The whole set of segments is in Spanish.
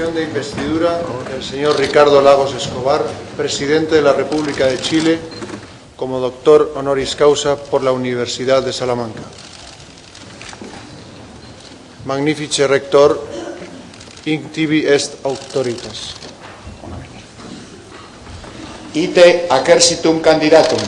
sesión de investidura el señor Ricardo Lagos Escobar, presidente de la República de Chile, como doctor honoris causa por la Universidad de Salamanca. Magnifice rector, in tibi est auctoritas. Ite acercitum candidatum.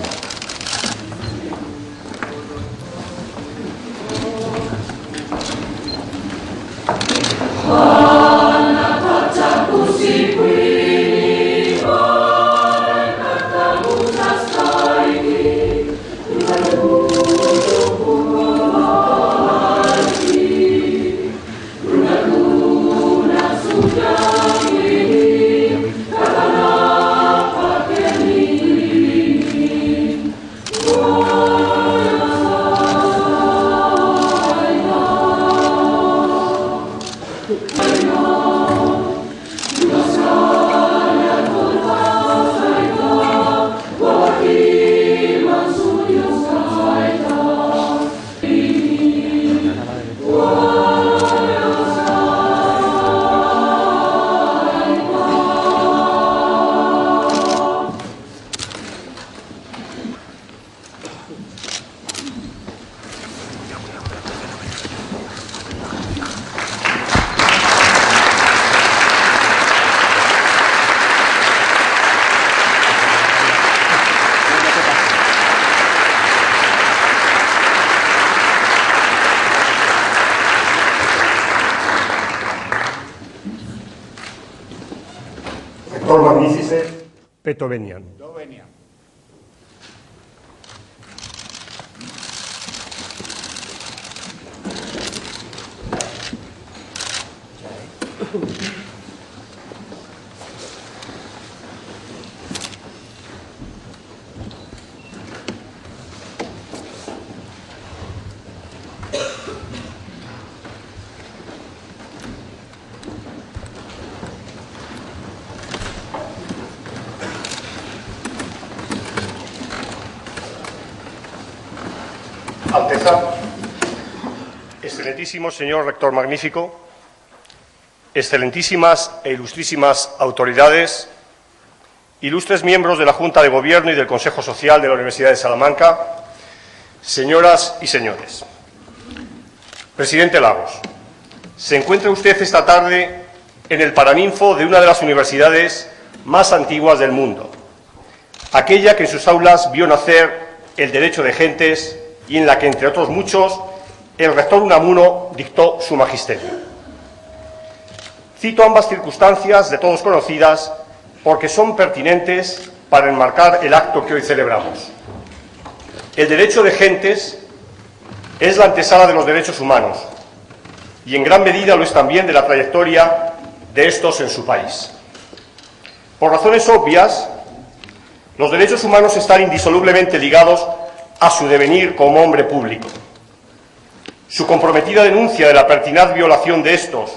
Rector Magnifice, Peto Venian. Alteza, excelentísimo señor rector magnífico, excelentísimas e ilustrísimas autoridades, ilustres miembros de la Junta de Gobierno y del Consejo Social de la Universidad de Salamanca, señoras y señores. Presidente Lagos, se encuentra usted esta tarde en el paraninfo de una de las universidades más antiguas del mundo, aquella que en sus aulas vio nacer el derecho de gentes y en la que, entre otros muchos, el rector Unamuno dictó su magisterio. Cito ambas circunstancias de todos conocidas porque son pertinentes para enmarcar el acto que hoy celebramos. El derecho de gentes es la antesala de los derechos humanos y en gran medida lo es también de la trayectoria de estos en su país. Por razones obvias, los derechos humanos están indisolublemente ligados a su devenir como hombre público. Su comprometida denuncia de la pertinaz violación de estos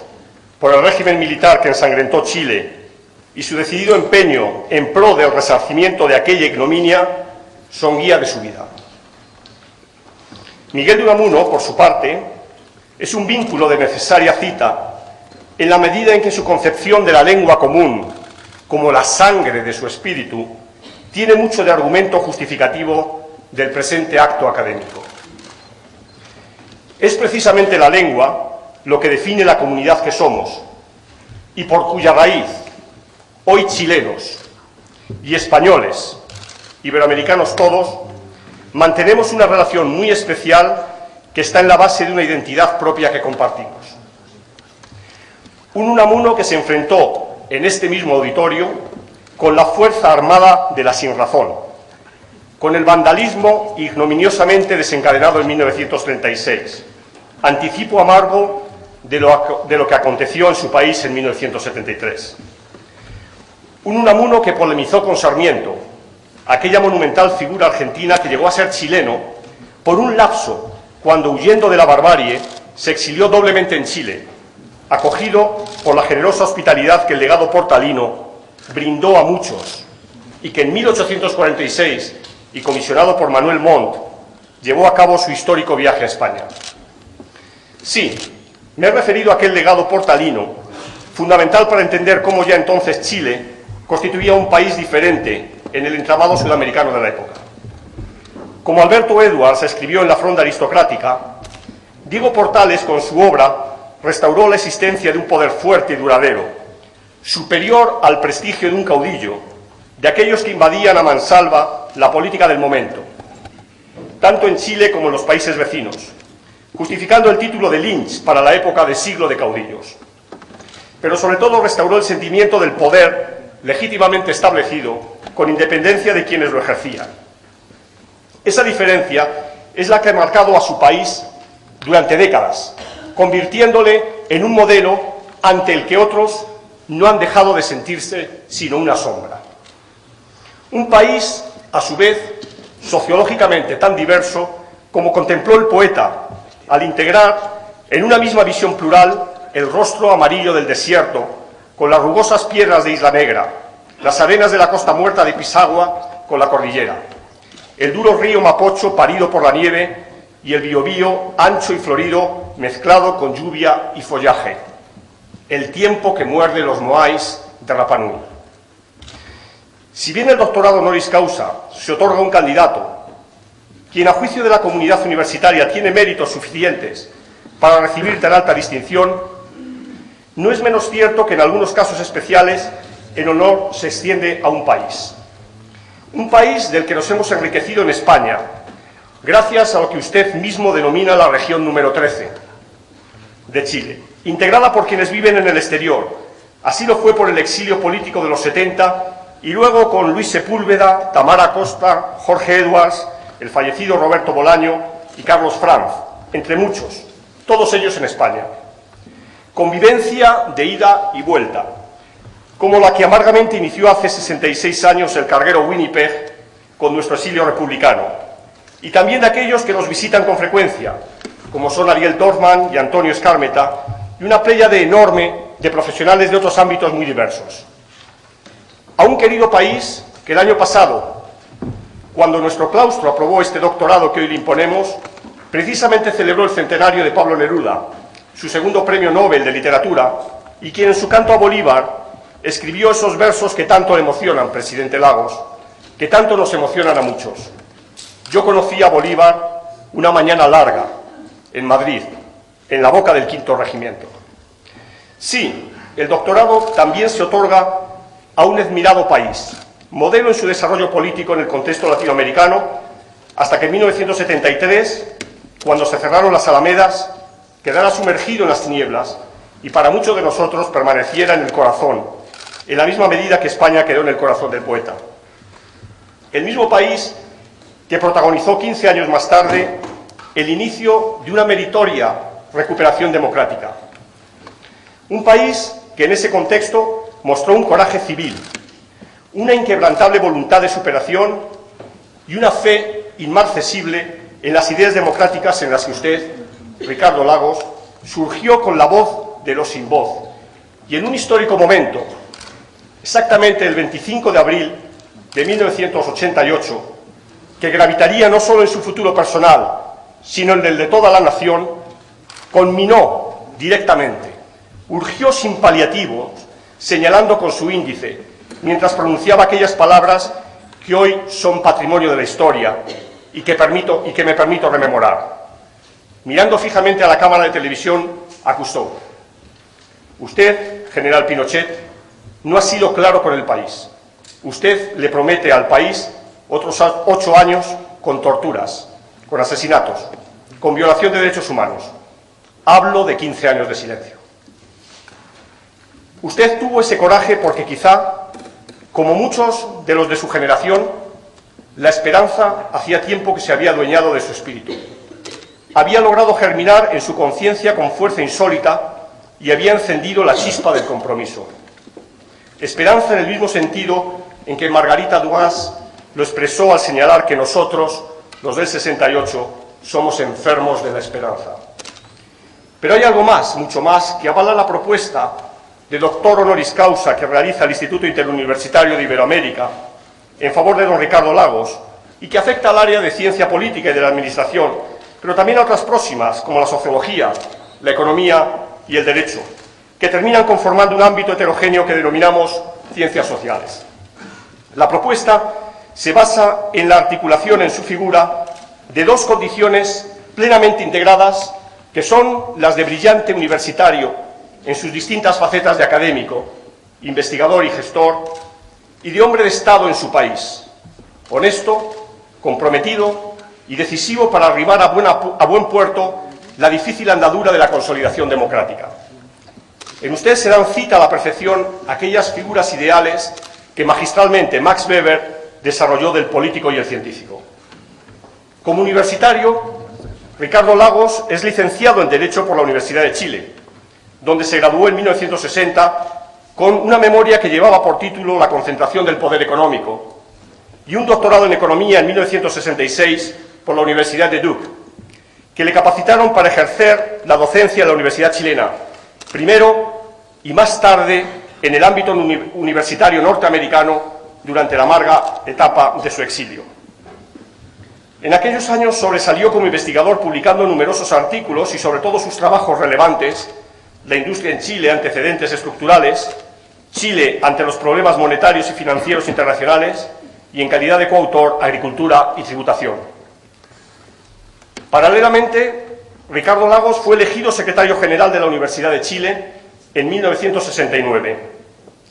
por el régimen militar que ensangrentó Chile y su decidido empeño en pro del resarcimiento de aquella ignominia son guía de su vida. Miguel de Unamuno, por su parte, es un vínculo de necesaria cita en la medida en que su concepción de la lengua común, como la sangre de su espíritu, tiene mucho de argumento justificativo del presente acto académico. Es precisamente la lengua lo que define la comunidad que somos y por cuya raíz, hoy chilenos y españoles, iberoamericanos todos, mantenemos una relación muy especial que está en la base de una identidad propia que compartimos. Un Unamuno que se enfrentó en este mismo auditorio con la fuerza armada de la sinrazón, con el vandalismo ignominiosamente desencadenado en 1936, anticipo amargo de lo que aconteció en su país en 1973. Un Unamuno que polemizó con Sarmiento, aquella monumental figura argentina que llegó a ser chileno por un lapso cuando, huyendo de la barbarie, se exilió doblemente en Chile, acogido por la generosa hospitalidad que el legado portalino brindó a muchos y que en 1846, y comisionado por Manuel Montt, llevó a cabo su histórico viaje a España. Sí, me he referido a aquel legado portalino, fundamental para entender cómo ya entonces Chile constituía un país diferente en el entramado sudamericano de la época. Como Alberto Edwards escribió en La Fronda Aristocrática, Diego Portales, con su obra, restauró la existencia de un poder fuerte y duradero, superior al prestigio de un caudillo, de aquellos que invadían a mansalva la política del momento, tanto en Chile como en los países vecinos, justificando el título de Lynch para la época de siglo de caudillos. Pero sobre todo restauró el sentimiento del poder legítimamente establecido, con independencia de quienes lo ejercían. Esa diferencia es la que ha marcado a su país durante décadas, convirtiéndole en un modelo ante el que otros no han dejado de sentirse sino una sombra. Un país, a su vez, sociológicamente tan diverso como contempló el poeta al integrar en una misma visión plural el rostro amarillo del desierto con las rugosas piedras de Isla Negra, las arenas de la Costa Muerta de Pisagua con la cordillera, el duro río Mapocho parido por la nieve y el Biobío ancho y florido mezclado con lluvia y follaje, el tiempo que muerde los moais de Rapa Nui. Si bien el doctorado honoris causa se otorga a un candidato, quien a juicio de la comunidad universitaria tiene méritos suficientes para recibir tan alta distinción, no es menos cierto que en algunos casos especiales el honor se extiende a un país. Un país del que nos hemos enriquecido en España, gracias a lo que usted mismo denomina la región número 13 de Chile, integrada por quienes viven en el exterior. Así lo fue por el exilio político de los 70 y luego con Luis Sepúlveda, Tamara Costa, Jorge Edwards, el fallecido Roberto Bolaño y Carlos Franz, entre muchos, todos ellos en España. Convivencia de ida y vuelta, como la que amargamente inició hace 66 años el carguero Winnipeg con nuestro exilio republicano, y también de aquellos que nos visitan con frecuencia, como son Ariel Dorfman y Antonio Escármeta, y una pléyade enorme de profesionales de otros ámbitos muy diversos. A un querido país que el año pasado, cuando nuestro claustro aprobó este doctorado que hoy le imponemos, precisamente celebró el centenario de Pablo Neruda, su segundo premio Nobel de Literatura, y quien en su canto a Bolívar escribió esos versos que tanto le emocionan, presidente Lagos, que tanto nos emocionan a muchos. Yo conocí a Bolívar una mañana larga, en Madrid, en la boca del 5º Regimiento. Sí, el doctorado también se otorga a un admirado país, modelo en su desarrollo político en el contexto latinoamericano, hasta que en 1973, cuando se cerraron las Alamedas, quedara sumergido en las tinieblas y para muchos de nosotros permaneciera en el corazón, en la misma medida que España quedó en el corazón del poeta. El mismo país que protagonizó 15 años más tarde el inicio de una meritoria recuperación democrática. Un país que en ese contexto mostró un coraje civil, una inquebrantable voluntad de superación y una fe inmarcesible en las ideas democráticas en las que usted, Ricardo Lagos, surgió con la voz de los sin voz. Y en un histórico momento, exactamente el 25 de abril de 1988, que gravitaría no solo en su futuro personal, sino en el de toda la nación, conminó directamente, urgió sin paliativos, señalando con su índice, mientras pronunciaba aquellas palabras que hoy son patrimonio de la historia y que me permito rememorar. Mirando fijamente a la cámara de televisión, acusó: usted, general Pinochet, no ha sido claro con el país. Usted le promete al país otros 8 años con torturas, con asesinatos, con violación de derechos humanos. Hablo de 15 años de silencio. Usted tuvo ese coraje porque quizá, como muchos de los de su generación, la esperanza hacía tiempo que se había adueñado de su espíritu. Había logrado germinar en su conciencia con fuerza insólita y había encendido la chispa del compromiso. Esperanza en el mismo sentido en que Margarita Dumas lo expresó al señalar que nosotros, los del 68, somos enfermos de la esperanza. Pero hay algo más, mucho más, que avala la propuesta de doctor honoris causa que realiza el Instituto Interuniversitario de Iberoamérica en favor de don Ricardo Lagos y que afecta al área de ciencia política y de la administración, pero también a otras próximas, como la sociología, la economía y el derecho. que terminan conformando un ámbito heterogéneo que denominamos ciencias sociales. La propuesta se basa en la articulación en su figura de dos condiciones plenamente integradas, que son las de brillante universitario en sus distintas facetas de académico, investigador y gestor, y de hombre de Estado en su país, honesto, comprometido y decisivo para arribar a buen puerto la difícil andadura de la consolidación democrática. En usted se dan cita a la perfección aquellas figuras ideales que magistralmente Max Weber desarrolló del político y el científico. Como universitario, Ricardo Lagos es licenciado en Derecho por la Universidad de Chile, donde se graduó en 1960 con una memoria que llevaba por título La concentración del poder económico, y un doctorado en Economía en 1966 por la Universidad de Duke, que le capacitaron para ejercer la docencia en la Universidad chilena, primero y más tarde en el ámbito universitario norteamericano durante la amarga etapa de su exilio. En aquellos años sobresalió como investigador publicando numerosos artículos y sobre todo sus trabajos relevantes: La industria en Chile, antecedentes estructurales, Chile ante los problemas monetarios y financieros internacionales, y en calidad de coautor, Agricultura y tributación. Paralelamente, Ricardo Lagos fue elegido secretario general de la Universidad de Chile en 1969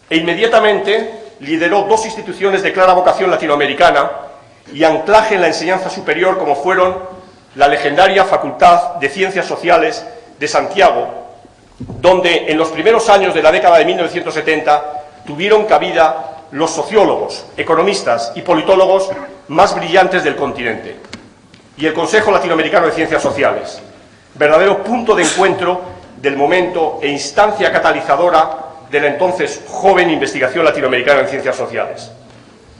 e inmediatamente lideró dos instituciones de clara vocación latinoamericana y anclaje en la enseñanza superior, como fueron la legendaria Facultad de Ciencias Sociales de Santiago, donde en los primeros años de la década de 1970 tuvieron cabida los sociólogos, economistas y politólogos más brillantes del continente, y el Consejo Latinoamericano de Ciencias Sociales, verdadero punto de encuentro del momento e instancia catalizadora de la entonces joven investigación latinoamericana en ciencias sociales.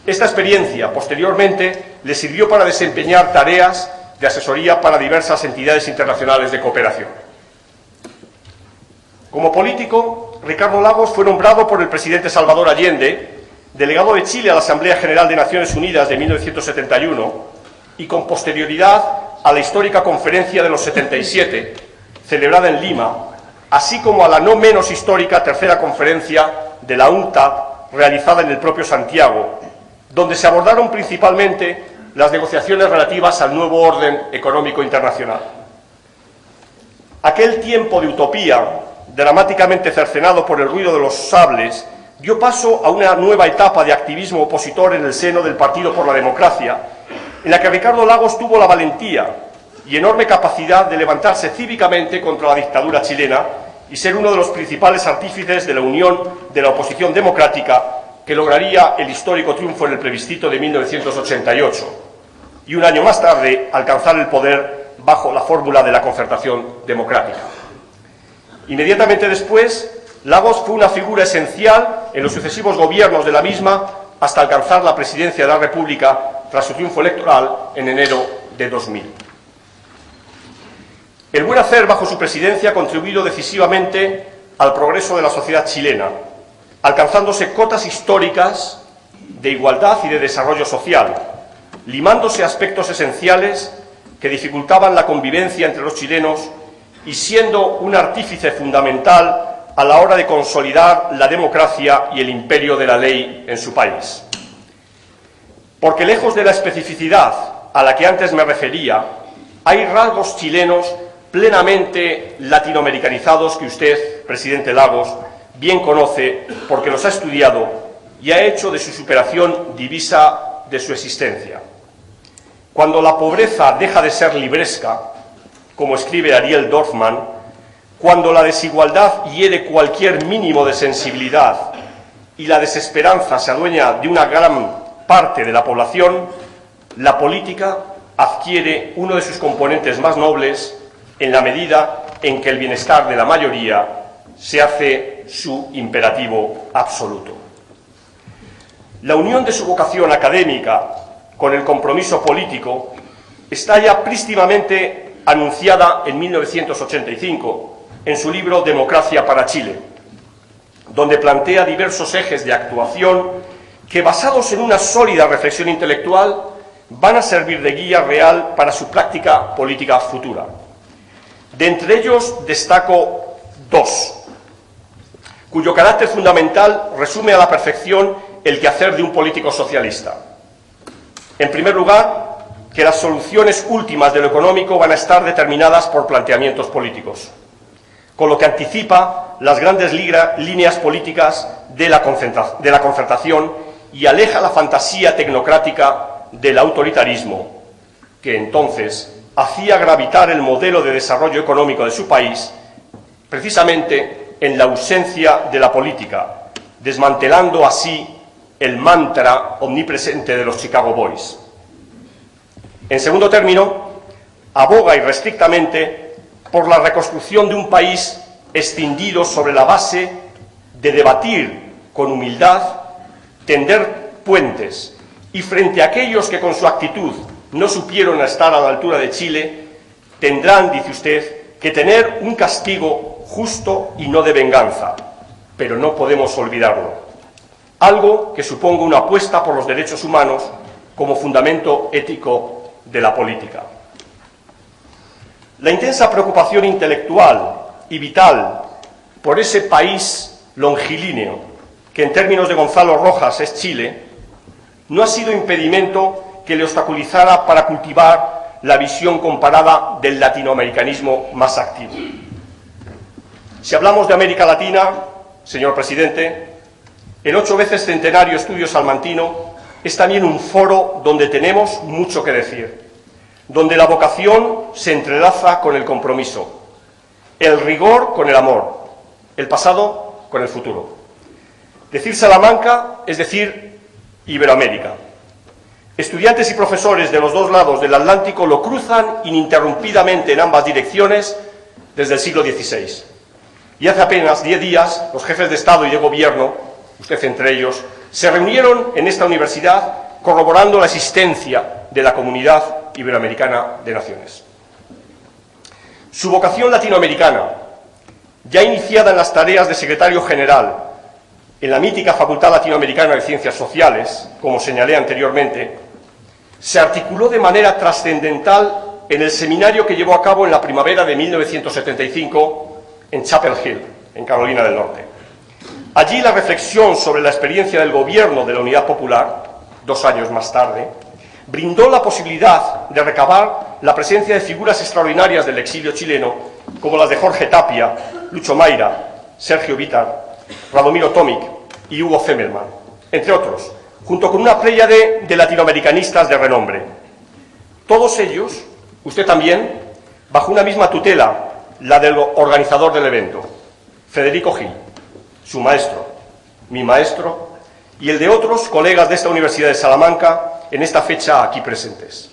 Esta experiencia, posteriormente, le sirvió para desempeñar tareas de asesoría para diversas entidades internacionales de cooperación. Como político, Ricardo Lagos fue nombrado por el presidente Salvador Allende delegado de Chile a la Asamblea General de Naciones Unidas de 1971 y con posterioridad a la histórica Conferencia de los 77, celebrada en Lima, así como a la no menos histórica Tercera Conferencia de la UNCTAD, realizada en el propio Santiago, donde se abordaron principalmente las negociaciones relativas al nuevo orden económico internacional. Aquel tiempo de utopía, dramáticamente cercenado por el ruido de los sables, dio paso a una nueva etapa de activismo opositor en el seno del Partido por la Democracia, en la que Ricardo Lagos tuvo la valentía y enorme capacidad de levantarse cívicamente contra la dictadura chilena y ser uno de los principales artífices de la unión de la oposición democrática que lograría el histórico triunfo en el plebiscito de 1988 y un año más tarde alcanzar el poder bajo la fórmula de la concertación democrática. Inmediatamente después, Lagos fue una figura esencial en los sucesivos gobiernos de la misma hasta alcanzar la presidencia de la República tras su triunfo electoral en enero de 2000. El buen hacer bajo su presidencia ha contribuido decisivamente al progreso de la sociedad chilena, alcanzándose cotas históricas de igualdad y de desarrollo social, limándose aspectos esenciales que dificultaban la convivencia entre los chilenos y siendo un artífice fundamental a la hora de consolidar la democracia y el imperio de la ley en su país. Porque lejos de la especificidad a la que antes me refería, hay rasgos chilenos plenamente latinoamericanizados que usted, presidente Lagos, bien conoce porque los ha estudiado y ha hecho de su superación divisa de su existencia. Cuando la pobreza deja de ser libresca, como escribe Ariel Dorfman, cuando la desigualdad hiere cualquier mínimo de sensibilidad y la desesperanza se adueña de una gran parte de la población, la política adquiere uno de sus componentes más nobles en la medida en que el bienestar de la mayoría se hace su imperativo absoluto. La unión de su vocación académica con el compromiso político está ya prístinamente anunciada en 1985 en su libro Democracia para Chile, donde plantea diversos ejes de actuación que, basados en una sólida reflexión intelectual, van a servir de guía real para su práctica política futura. De entre ellos destaco dos. cuyo carácter fundamental resume a la perfección el quehacer de un político socialista. En primer lugar, que las soluciones últimas de lo económico van a estar determinadas por planteamientos políticos, con lo que anticipa las grandes líneas políticas de la concertación y aleja la fantasía tecnocrática del autoritarismo, que entonces hacía gravitar el modelo de desarrollo económico de su país precisamente en la ausencia de la política, desmantelando así el mantra omnipresente de los Chicago Boys. En segundo término, aboga irrestrictamente por la reconstrucción de un país escindido sobre la base de debatir con humildad, tender puentes, y frente a aquellos que con su actitud no supieron estar a la altura de Chile, tendrán, dice usted, que tener un castigo justo y no de venganza, pero no podemos olvidarlo. Algo que suponga una apuesta por los derechos humanos como fundamento ético de la política. La intensa preocupación intelectual y vital por ese país longilíneo, que en términos de Gonzalo Rojas es Chile, no ha sido impedimento que le obstaculizara para cultivar la visión comparada del latinoamericanismo más activo. Si hablamos de América Latina, señor presidente, el 8 veces centenario Estudio Salmantino es también un foro donde tenemos mucho que decir, donde la vocación se entrelaza con el compromiso, el rigor con el amor, el pasado con el futuro. Decir Salamanca es decir Iberoamérica. Estudiantes y profesores de los dos lados del Atlántico lo cruzan ininterrumpidamente en ambas direcciones desde el siglo XVI. Y hace apenas 10 días los jefes de Estado y de Gobierno, usted entre ellos, se reunieron en esta universidad corroborando la existencia de la Comunidad Iberoamericana de Naciones. Su vocación latinoamericana, ya iniciada en las tareas de secretario general en la mítica Facultad Latinoamericana de Ciencias Sociales, como señalé anteriormente, se articuló de manera trascendental en el seminario que llevó a cabo en la primavera de 1975 en Chapel Hill, en Carolina del Norte. Allí la reflexión sobre la experiencia del gobierno de la Unidad Popular, 2 años más tarde, brindó la posibilidad de recabar la presencia de figuras extraordinarias del exilio chileno, como las de Jorge Tapia, Lucho Mayra, Sergio Bitar, Radomiro Tomic y Hugo Femmelman, entre otros, junto con una pléyade de latinoamericanistas de renombre. Todos ellos, usted también, bajo una misma tutela, la del organizador del evento, Federico Gil, su maestro, mi maestro, y el de otros colegas de esta Universidad de Salamanca en esta fecha aquí presentes.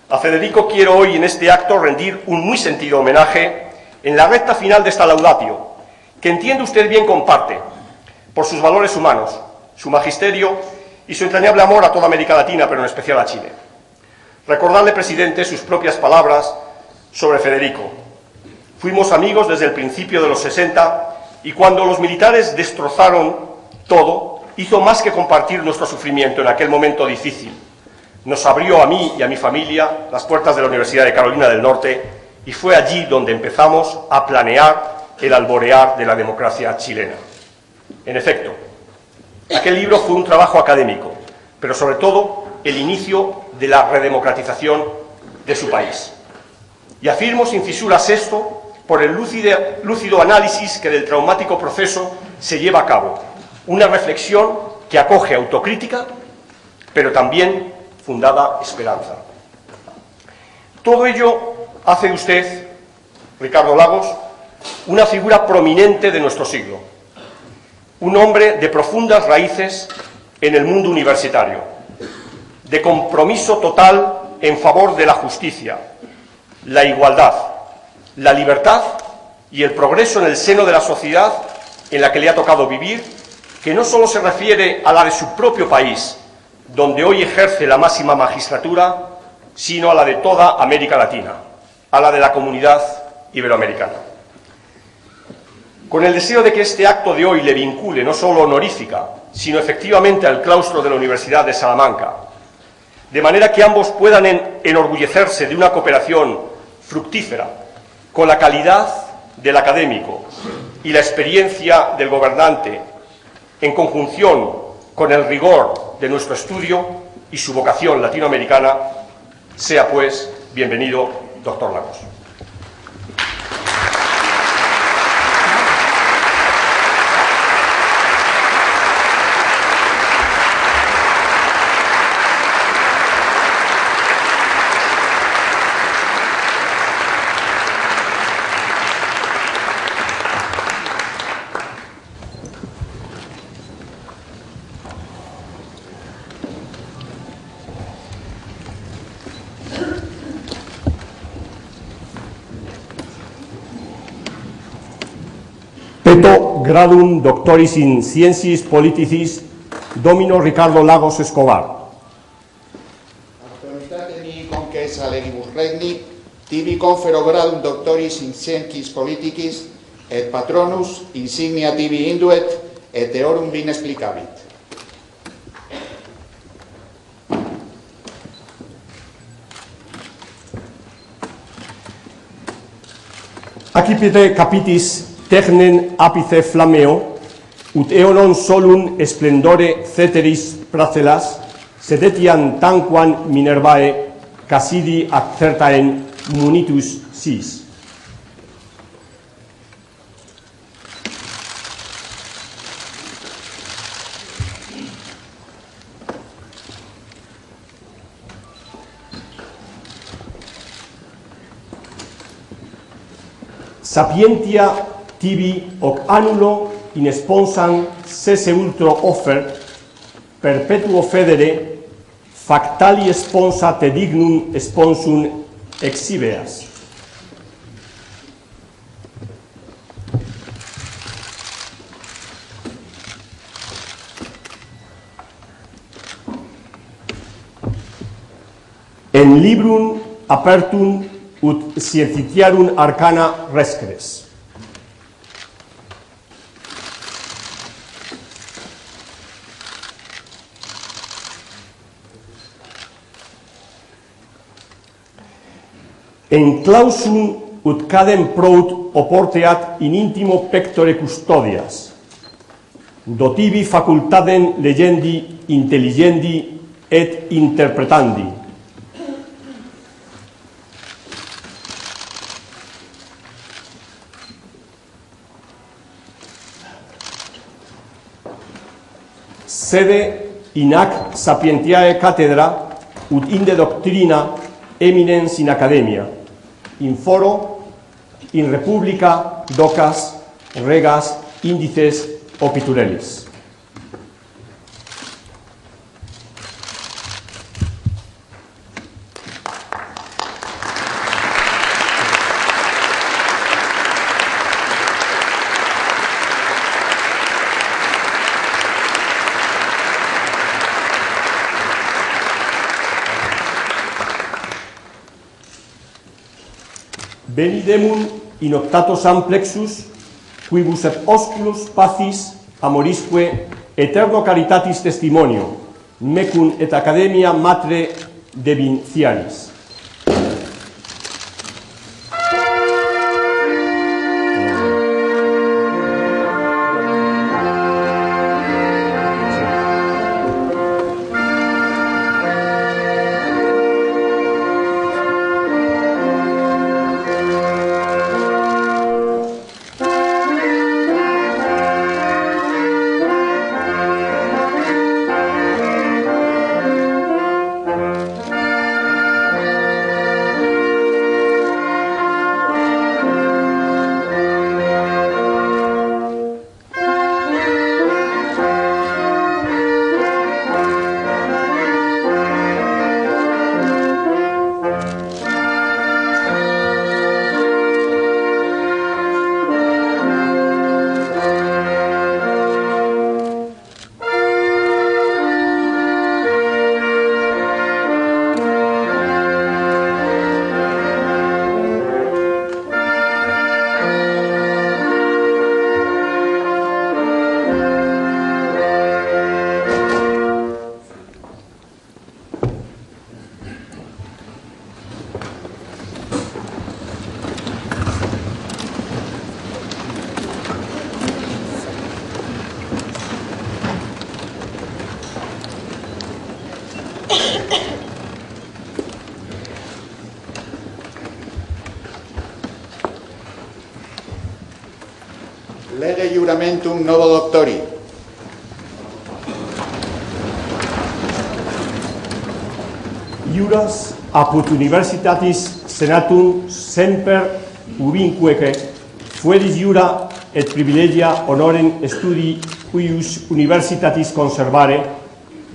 A Federico quiero hoy en este acto rendir un muy sentido homenaje en la recta final de esta laudatio, que entiende usted bien comparte, por sus valores humanos, su magisterio y su entrañable amor a toda América Latina, pero en especial a Chile. Recordarle, presidente, sus propias palabras sobre Federico. Fuimos amigos desde el principio de los 60 y cuando los militares destrozaron todo, hizo más que compartir nuestro sufrimiento en aquel momento difícil. Nos abrió a mí y a mi familia las puertas de la Universidad de Carolina del Norte y fue allí donde empezamos a planear el alborear de la democracia chilena. En efecto, aquel libro fue un trabajo académico, pero sobre todo el inicio de la redemocratización de su país. Y afirmo sin fisuras esto por el lúcido análisis que del traumático proceso se lleva a cabo, una reflexión que acoge autocrítica, pero también fundada esperanza. Todo ello hace de usted, Ricardo Lagos, una figura prominente de nuestro siglo, un hombre de profundas raíces en el mundo universitario, de compromiso total en favor de la justicia, la igualdad, la libertad y el progreso en el seno de la sociedad en la que le ha tocado vivir, que no solo se refiere a la de su propio país, donde hoy ejerce la máxima magistratura, sino a la de toda América Latina, a la de la Comunidad Iberoamericana. Con el deseo de que este acto de hoy le vincule no solo honorífica, sino efectivamente al claustro de la Universidad de Salamanca, de manera que ambos puedan enorgullecerse de una cooperación fructífera, con la calidad del académico y la experiencia del gobernante, en conjunción con el rigor de nuestro estudio y su vocación latinoamericana, sea pues bienvenido, doctor Lagos. Peto gradum doctoris in sciencies politicis domino Ricardo Lagos Escobar. Autoritatemi conques alegibus regni, tibi confero gradum doctoris in sciencies politicis, et patronus insignia tibi induet, et eorum vin explicabit. Accipite capitis technen apice flameo, ut eonon solum splendore ceteris pracelas, sedetiam tanquam Minervae, cassidi accertaen munitus sis. Sapientia tibi hoc annulo in sponsam sese ultro offer, perpetuo federe, factali sponsa te dignum sponsum exhibeas. En librum apertum ut scientitiarum arcana rescres. En clausum ut cadem prout oporteat in intimo pectore custodias, dotibi facultatem legendi, intelligendi et interpretandi. Sede in hac sapientiae cathedra ut inde doctrina eminens in academia, in foro, in republica, docas, regas, indices, opiturelis. Venidemum in optatos amplexus, quibus et osculus pacis amorisque eterno caritatis testimonio, mecum et academia matre devinciaris. Lege juramentum novo doctori. Iuras apud universitatis senatum semper ubinqueque fueris iura et privilegia honorem studi huius universitatis conservare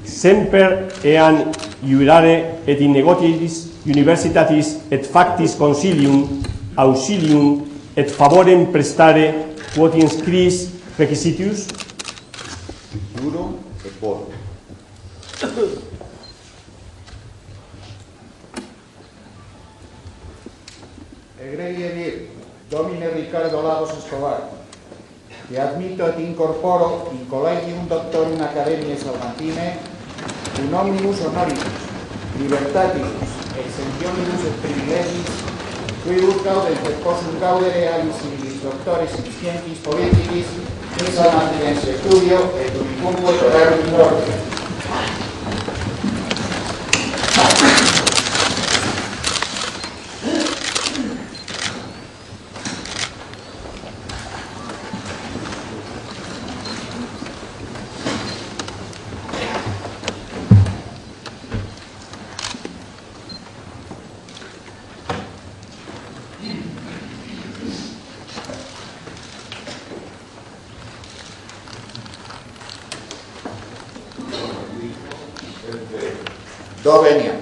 semper ean iurare et in negotiatis universitatis et factis consilium auxilium et favorem prestare quod inscriis requisitius. Juro et voto. Egregie vir, Domine Ricardo Lagos Escobar, te admito et incorporo in collegium doctorum academiae Salmantine un omnibus honoribus, libertatibus, exemptionibus et privilegis, cui gaudent et possum gaudere alis civilis doctores in scientis politicis, in Salmantinense studio et unicumque rerum morte. Do venia.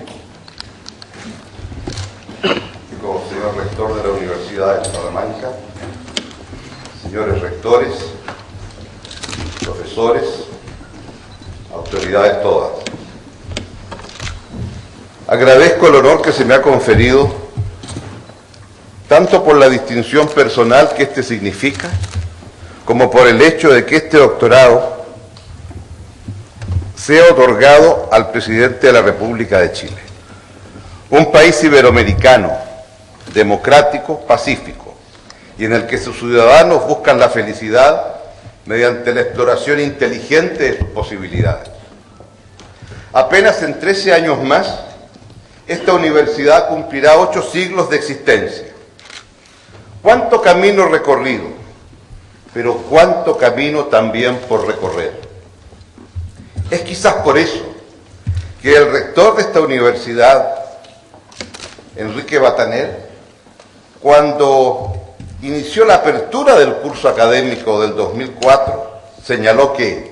Como señor rector de la Universidad de Salamanca, señores rectores, profesores, autoridades todas. Agradezco el honor que se me ha conferido, tanto por la distinción personal que este significa, como por el hecho de que este doctorado sea otorgado al presidente de la República de Chile, un país iberoamericano, democrático, pacífico, y en el que sus ciudadanos buscan la felicidad mediante la exploración inteligente de sus posibilidades. Apenas en 13 años más, esta universidad cumplirá 8 siglos de existencia. ¿Cuánto camino recorrido? Pero cuánto camino también por recorrer. Es quizás por eso que el rector de esta universidad, Enrique Bataner, cuando inició la apertura del curso académico del 2004, señaló que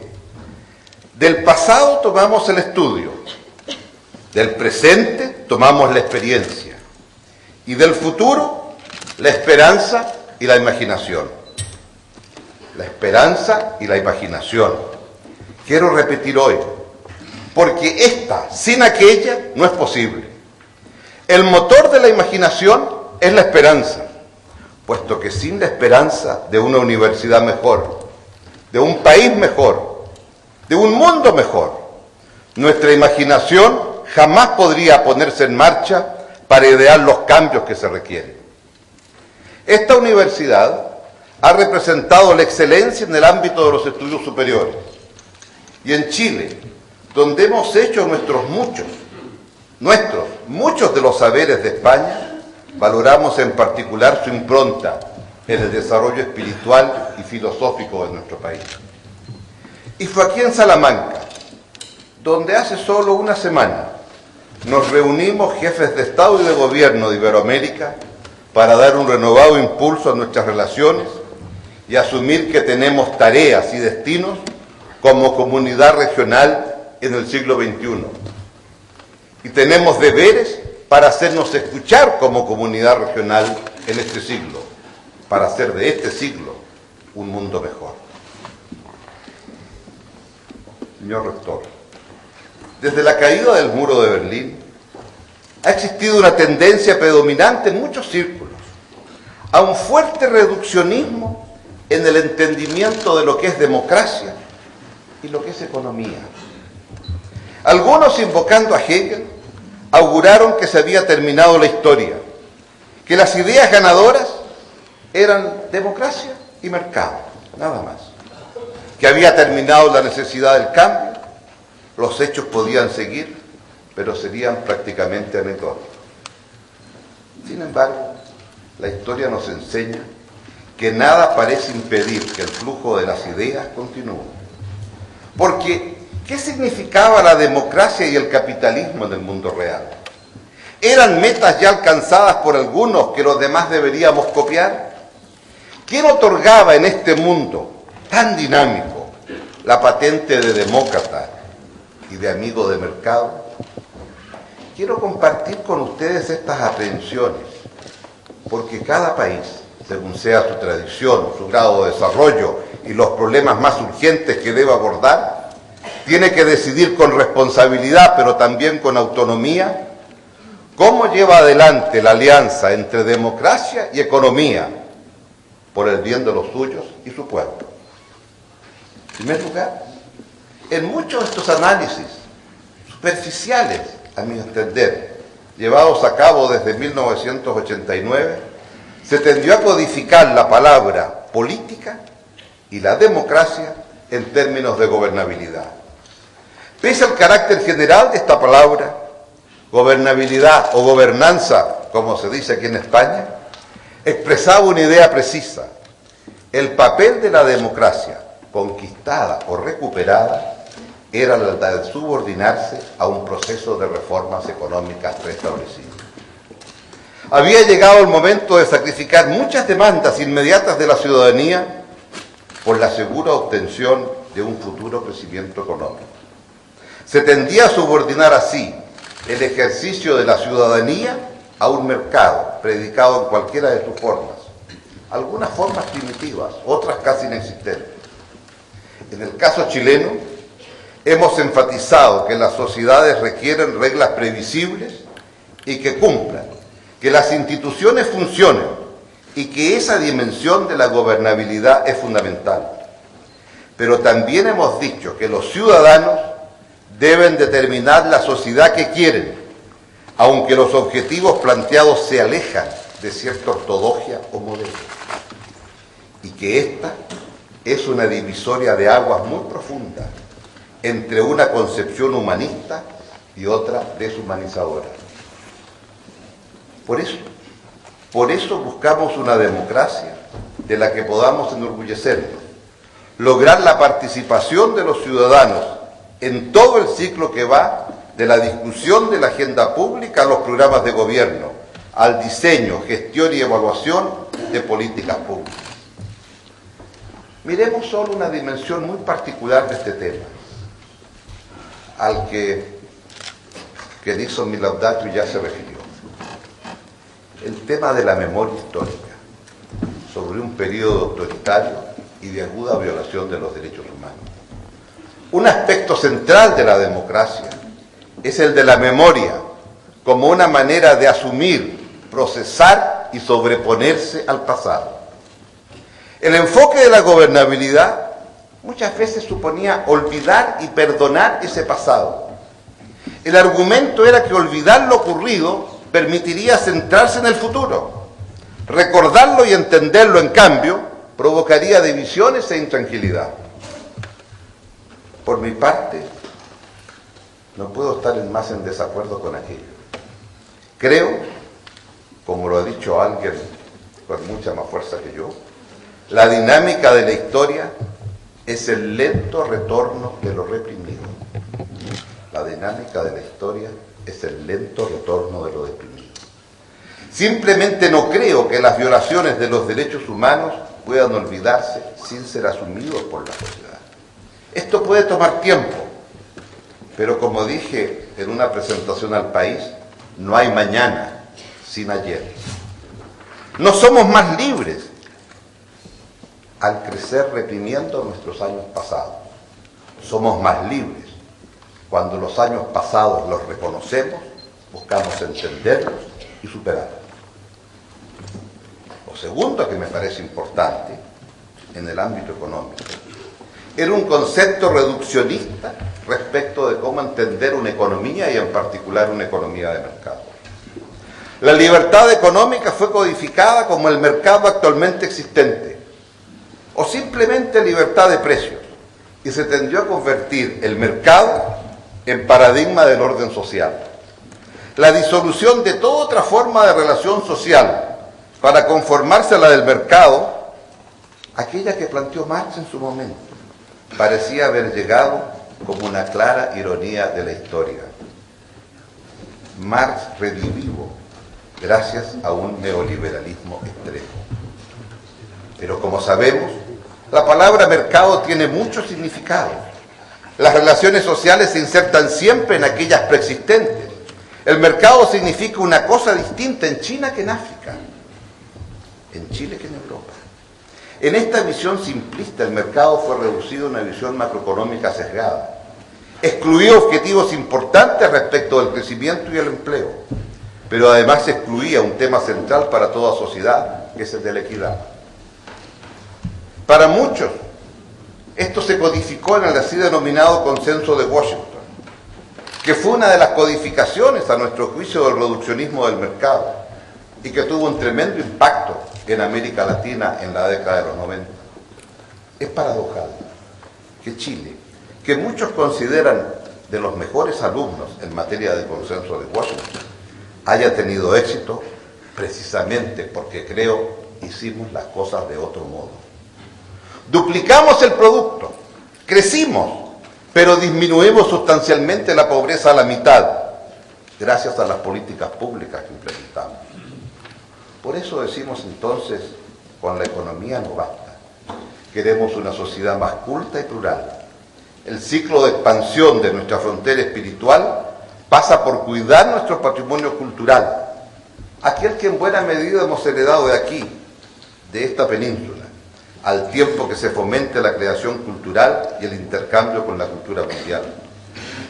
del pasado tomamos el estudio, del presente tomamos la experiencia y del futuro la esperanza y la imaginación. La esperanza y la imaginación. Quiero repetir hoy, porque esta sin aquella no es posible. El motor de la imaginación es la esperanza, puesto que sin la esperanza de una universidad mejor, de un país mejor, de un mundo mejor, nuestra imaginación jamás podría ponerse en marcha para idear los cambios que se requieren. Esta universidad ha representado la excelencia en el ámbito de los estudios superiores. Y en Chile, donde hemos hecho muchos de los saberes de España, valoramos en particular su impronta en el desarrollo espiritual y filosófico de nuestro país. Y fue aquí en Salamanca, donde hace solo una semana nos reunimos jefes de Estado y de Gobierno de Iberoamérica para dar un renovado impulso a nuestras relaciones y asumir que tenemos tareas y destinos como comunidad regional en el siglo XXI. Y tenemos deberes para hacernos escuchar como comunidad regional en este siglo, para hacer de este siglo un mundo mejor. Señor rector, desde la caída del muro de Berlín, ha existido una tendencia predominante en muchos círculos a un fuerte reduccionismo en el entendimiento de lo que es democracia y lo que es economía. Algunos, invocando a Hegel, auguraron que se había terminado la historia, que las ideas ganadoras eran democracia y mercado, nada más, que había terminado la necesidad del cambio, los hechos podían seguir pero serían prácticamente anecdóticos. Sin embargo, la historia nos enseña que nada parece impedir que el flujo de las ideas continúe. Porque, ¿qué significaba la democracia y el capitalismo en el mundo real? ¿Eran metas ya alcanzadas por algunos que los demás deberíamos copiar? ¿Quién otorgaba en este mundo tan dinámico la patente de demócrata y de amigo de mercado? Quiero compartir con ustedes estas aprehensiones, porque cada país, según sea su tradición, su grado de desarrollo y los problemas más urgentes que debe abordar, tiene que decidir con responsabilidad, pero también con autonomía, cómo lleva adelante la alianza entre democracia y economía por el bien de los suyos y su pueblo. En primer lugar, en muchos de estos análisis superficiales, a mi entender, llevados a cabo desde 1989, se tendió a codificar la palabra política y la democracia en términos de gobernabilidad. Pese al carácter general de esta palabra, gobernabilidad o gobernanza, como se dice aquí en España, expresaba una idea precisa: el papel de la democracia, conquistada o recuperada, era la de subordinarse a un proceso de reformas económicas preestablecido. Había llegado el momento de sacrificar muchas demandas inmediatas de la ciudadanía por la segura obtención de un futuro crecimiento económico. Se tendía a subordinar así el ejercicio de la ciudadanía a un mercado, predicado en cualquiera de sus formas. Algunas formas primitivas, otras casi inexistentes. En el caso chileno, hemos enfatizado que las sociedades requieren reglas previsibles y que cumplan, que las instituciones funcionen y que esa dimensión de la gobernabilidad es fundamental. Pero también hemos dicho que los ciudadanos deben determinar la sociedad que quieren, aunque los objetivos planteados se alejan de cierta ortodoxia o modelo, y que esta es una divisoria de aguas muy profunda entre una concepción humanista y otra deshumanizadora. Por eso buscamos una democracia de la que podamos enorgullecernos, lograr la participación de los ciudadanos en todo el ciclo que va de la discusión de la agenda pública a los programas de gobierno, al diseño, gestión y evaluación de políticas públicas. Miremos solo una dimensión muy particular de este tema, al que Nixon Milaudatio ya se refirió. El tema de la memoria histórica sobre un periodo autoritario y de aguda violación de los derechos humanos. Un aspecto central de la democracia es el de la memoria como una manera de asumir, procesar y sobreponerse al pasado. El enfoque de la gobernabilidad muchas veces suponía olvidar y perdonar ese pasado. El argumento era que olvidar lo ocurrido permitiría centrarse en el futuro. Recordarlo y entenderlo, en cambio, provocaría divisiones e intranquilidad. Por mi parte, no puedo estar más en desacuerdo con aquello. Creo, como lo ha dicho alguien con mucha más fuerza que yo, la dinámica de la historia es el lento retorno de lo reprimido. La dinámica de la historia es el lento retorno de lo reprimido. Simplemente no creo que las violaciones de los derechos humanos puedan olvidarse sin ser asumidos por la sociedad. Esto puede tomar tiempo, pero como dije en una presentación al país, no hay mañana sin ayer. No somos más libres al crecer reprimiendo nuestros años pasados. Somos más libres cuando los años pasados los reconocemos, buscamos entenderlos y superarlos. Lo segundo que me parece importante en el ámbito económico era un concepto reduccionista respecto de cómo entender una economía y en particular una economía de mercado. La libertad económica fue codificada como el mercado actualmente existente o simplemente libertad de precios y se tendió a convertir el mercado en paradigma del orden social. La disolución de toda otra forma de relación social para conformarse a la del mercado, aquella que planteó Marx en su momento, parecía haber llegado como una clara ironía de la historia. Marx revivió gracias a un neoliberalismo extremo. Pero como sabemos, la palabra mercado tiene muchos significados. Las relaciones sociales se insertan siempre en aquellas preexistentes. El mercado significa una cosa distinta en China que en África, en Chile que en Europa. En esta visión simplista, el mercado fue reducido a una visión macroeconómica sesgada. Excluía objetivos importantes respecto del crecimiento y el empleo, pero además excluía un tema central para toda sociedad, que es el de la equidad. Para muchos, esto se codificó en el así denominado Consenso de Washington, que fue una de las codificaciones, a nuestro juicio, del reduccionismo del mercado y que tuvo un tremendo impacto en América Latina en la década de los 90. Es paradojal que Chile, que muchos consideran de los mejores alumnos en materia de Consenso de Washington, haya tenido éxito precisamente porque, creo, hicimos las cosas de otro modo. Duplicamos el producto, crecimos, pero disminuimos sustancialmente la pobreza a la mitad, gracias a las políticas públicas que implementamos. Por eso decimos entonces, con la economía no basta. Queremos una sociedad más culta y plural. El ciclo de expansión de nuestra frontera espiritual pasa por cuidar nuestro patrimonio cultural, aquel que en buena medida hemos heredado de aquí, de esta península, al tiempo que se fomente la creación cultural y el intercambio con la cultura mundial.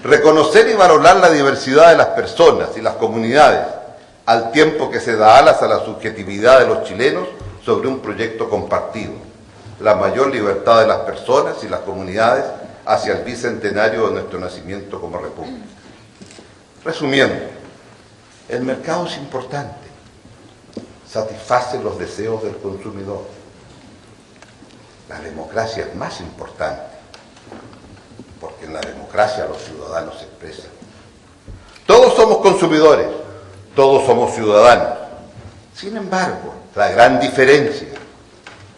Reconocer y valorar la diversidad de las personas y las comunidades, al tiempo que se da alas a la subjetividad de los chilenos sobre un proyecto compartido, la mayor libertad de las personas y las comunidades hacia el bicentenario de nuestro nacimiento como república. Resumiendo, el mercado es importante, satisface los deseos del consumidor. La democracia es más importante, porque en la democracia los ciudadanos se expresan. Todos somos consumidores, todos somos ciudadanos. Sin embargo, la gran diferencia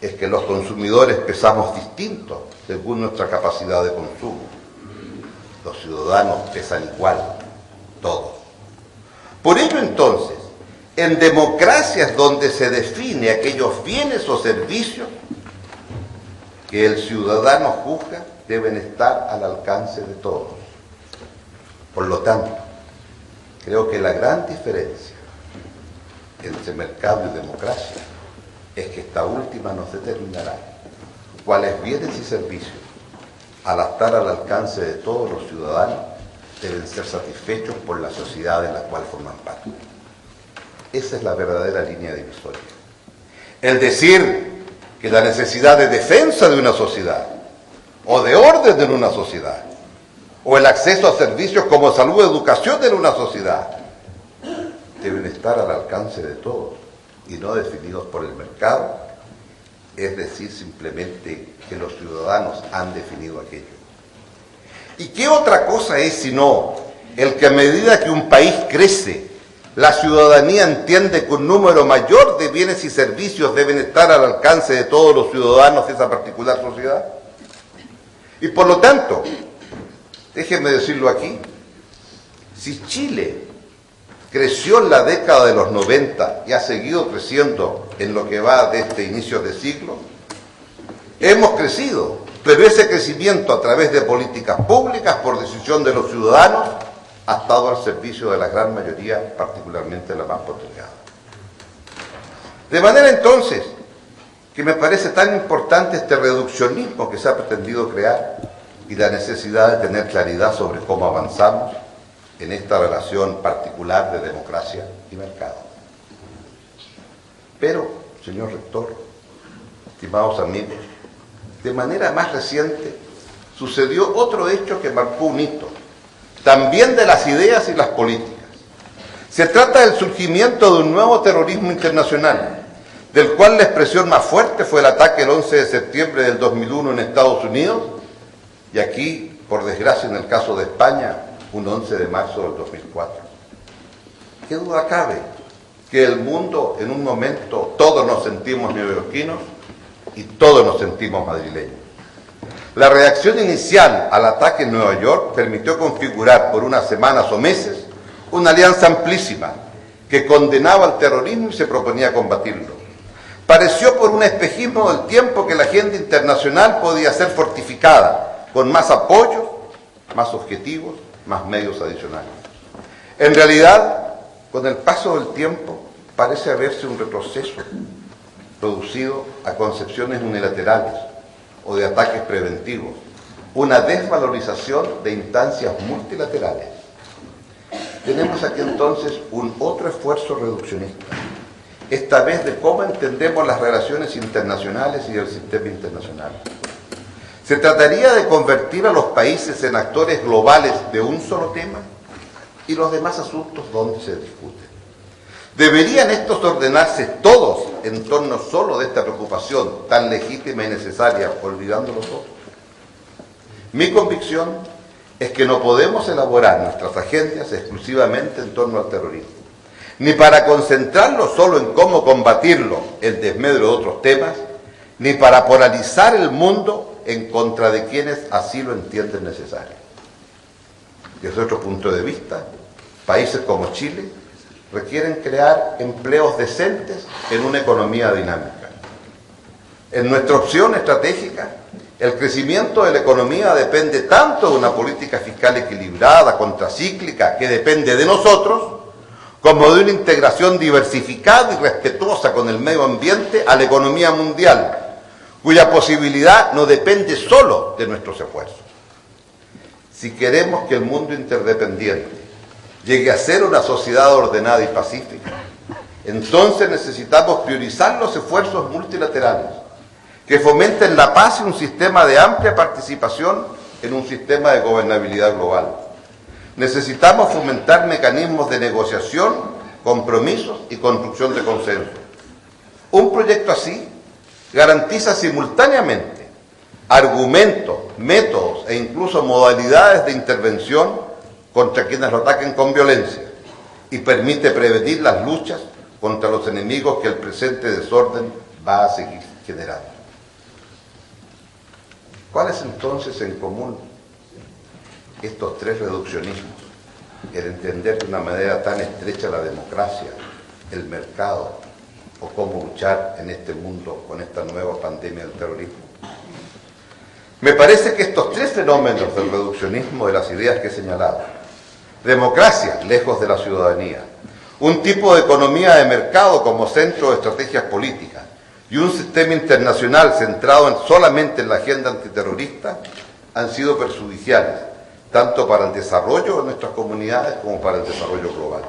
es que los consumidores pesamos distinto según nuestra capacidad de consumo. Los ciudadanos pesan igual, todos. Por ello, entonces, en democracias donde se define aquellos bienes o servicios que el ciudadano juzga, deben estar al alcance de todos. Por lo tanto, creo que la gran diferencia entre mercado y democracia es que esta última nos determinará cuáles bienes y servicios, al estar al alcance de todos los ciudadanos, deben ser satisfechos por la sociedad en la cual forman parte. Esa es la verdadera línea divisoria. El decir que la necesidad de defensa de una sociedad, o de orden en una sociedad, o el acceso a servicios como salud o educación en una sociedad, deben estar al alcance de todos y no definidos por el mercado, es decir, simplemente que los ciudadanos han definido aquello. ¿Y qué otra cosa es sino el que a medida que un país crece, la ciudadanía entiende que un número mayor de bienes y servicios deben estar al alcance de todos los ciudadanos de esa particular sociedad? Y por lo tanto, déjenme decirlo aquí, si Chile creció en la década de los 90 y ha seguido creciendo en lo que va de este inicio de siglo, hemos crecido, pero ese crecimiento a través de políticas públicas por decisión de los ciudadanos ha estado al servicio de la gran mayoría, particularmente la más postergada. De manera entonces que me parece tan importante este reduccionismo que se ha pretendido crear y la necesidad de tener claridad sobre cómo avanzamos en esta relación particular de democracia y mercado. Pero, señor rector, estimados amigos, de manera más reciente sucedió otro hecho que marcó un hito, también de las ideas y las políticas. Se trata del surgimiento de un nuevo terrorismo internacional, del cual la expresión más fuerte fue el ataque el 11 de septiembre del 2001 en Estados Unidos, y aquí, por desgracia en el caso de España, un 11 de marzo del 2004. ¿Qué duda cabe que el mundo, en un momento, todos nos sentimos neoyorquinos y todos nos sentimos madrileños? La reacción inicial al ataque en Nueva York permitió configurar por unas semanas o meses una alianza amplísima que condenaba al terrorismo y se proponía combatirlo. Pareció por un espejismo del tiempo que la agenda internacional podía ser fortificada con más apoyos, más objetivos, más medios adicionales. En realidad, con el paso del tiempo, parece haberse un retroceso producido a concepciones unilaterales o de ataques preventivos, una desvalorización de instancias multilaterales. Tenemos aquí entonces un otro esfuerzo reduccionista, esta vez de cómo entendemos las relaciones internacionales y el sistema internacional. ¿Se trataría de convertir a los países en actores globales de un solo tema y los demás asuntos donde se discuten? ¿Deberían estos ordenarse todos en torno solo de esta preocupación tan legítima y necesaria, olvidando los otros? Mi convicción es que no podemos elaborar nuestras agendas exclusivamente en torno al terrorismo, ni para concentrarlo solo en cómo combatirlo en desmedro de otros temas, ni para polarizar el mundo en contra de quienes así lo entienden necesario. Desde otro punto de vista, países como Chile requieren crear empleos decentes en una economía dinámica. En nuestra opción estratégica, el crecimiento de la economía depende tanto de una política fiscal equilibrada, contracíclica, que depende de nosotros, como de una integración diversificada y respetuosa con el medio ambiente a la economía mundial, cuya posibilidad no depende solo de nuestros esfuerzos. Si queremos que el mundo interdependiente llegue a ser una sociedad ordenada y pacífica, entonces necesitamos priorizar los esfuerzos multilaterales que fomenten la paz y un sistema de amplia participación en un sistema de gobernabilidad global. Necesitamos fomentar mecanismos de negociación, compromisos y construcción de consenso. Un proyecto así garantiza simultáneamente argumentos, métodos e incluso modalidades de intervención contra quienes lo ataquen con violencia y permite prevenir las luchas contra los enemigos que el presente desorden va a seguir generando. ¿Cuál es entonces en común estos tres reduccionismos? El entender de una manera tan estrecha la democracia, el mercado, o cómo luchar en este mundo con esta nueva pandemia del terrorismo. Me parece que estos tres fenómenos del reduccionismo de las ideas que he señalado, democracia lejos de la ciudadanía, un tipo de economía de mercado como centro de estrategias políticas y un sistema internacional centrado solamente en la agenda antiterrorista, han sido perjudiciales, tanto para el desarrollo de nuestras comunidades como para el desarrollo global.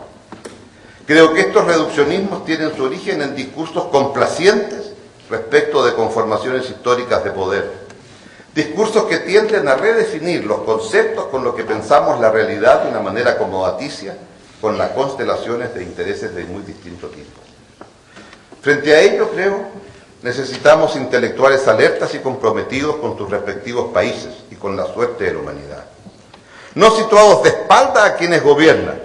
Creo que estos reduccionismos tienen su origen en discursos complacientes respecto de conformaciones históricas de poder, discursos que tienden a redefinir los conceptos con los que pensamos la realidad de una manera acomodaticia, con las constelaciones de intereses de muy distinto tipo. Frente a ello, creo, necesitamos intelectuales alertas y comprometidos con sus respectivos países y con la suerte de la humanidad. No situados de espalda a quienes gobiernan,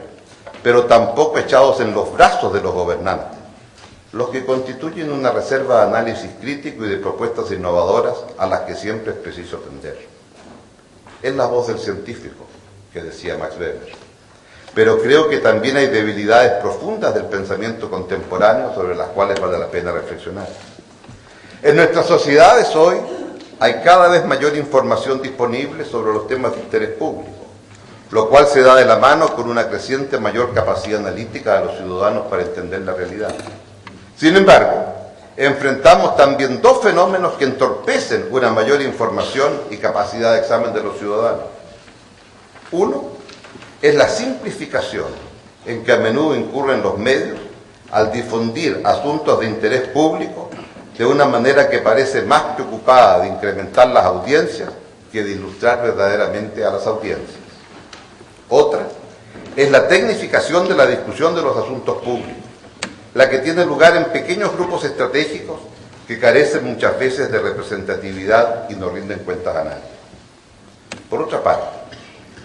pero tampoco echados en los brazos de los gobernantes, los que constituyen una reserva de análisis crítico y de propuestas innovadoras a las que siempre es preciso atender. Es la voz del científico, que decía Max Weber, pero creo que también hay debilidades profundas del pensamiento contemporáneo sobre las cuales vale la pena reflexionar. En nuestras sociedades hoy hay cada vez mayor información disponible sobre los temas de interés público, lo cual se da de la mano con una creciente mayor capacidad analítica de los ciudadanos para entender la realidad. Sin embargo, enfrentamos también dos fenómenos que entorpecen una mayor información y capacidad de examen de los ciudadanos. Uno es la simplificación en que a menudo incurren los medios al difundir asuntos de interés público de una manera que parece más preocupada de incrementar las audiencias que de ilustrar verdaderamente a las audiencias. Otra es la tecnificación de la discusión de los asuntos públicos, la que tiene lugar en pequeños grupos estratégicos que carecen muchas veces de representatividad y no rinden cuentas a nadie. Por otra parte,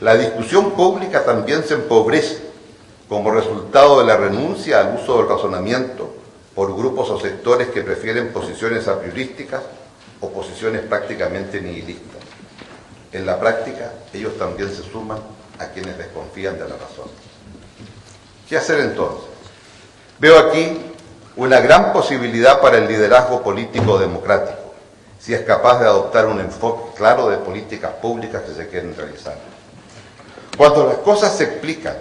La discusión pública también se empobrece como resultado de la renuncia al uso del razonamiento por grupos o sectores que prefieren posiciones a priorísticas o posiciones prácticamente nihilistas. En la práctica, ellos también se suman a quienes desconfían de la razón. ¿Qué hacer entonces? Veo aquí una gran posibilidad para el liderazgo político democrático, si es capaz de adoptar un enfoque claro de políticas públicas que se quieren realizar. Cuando las cosas se explican,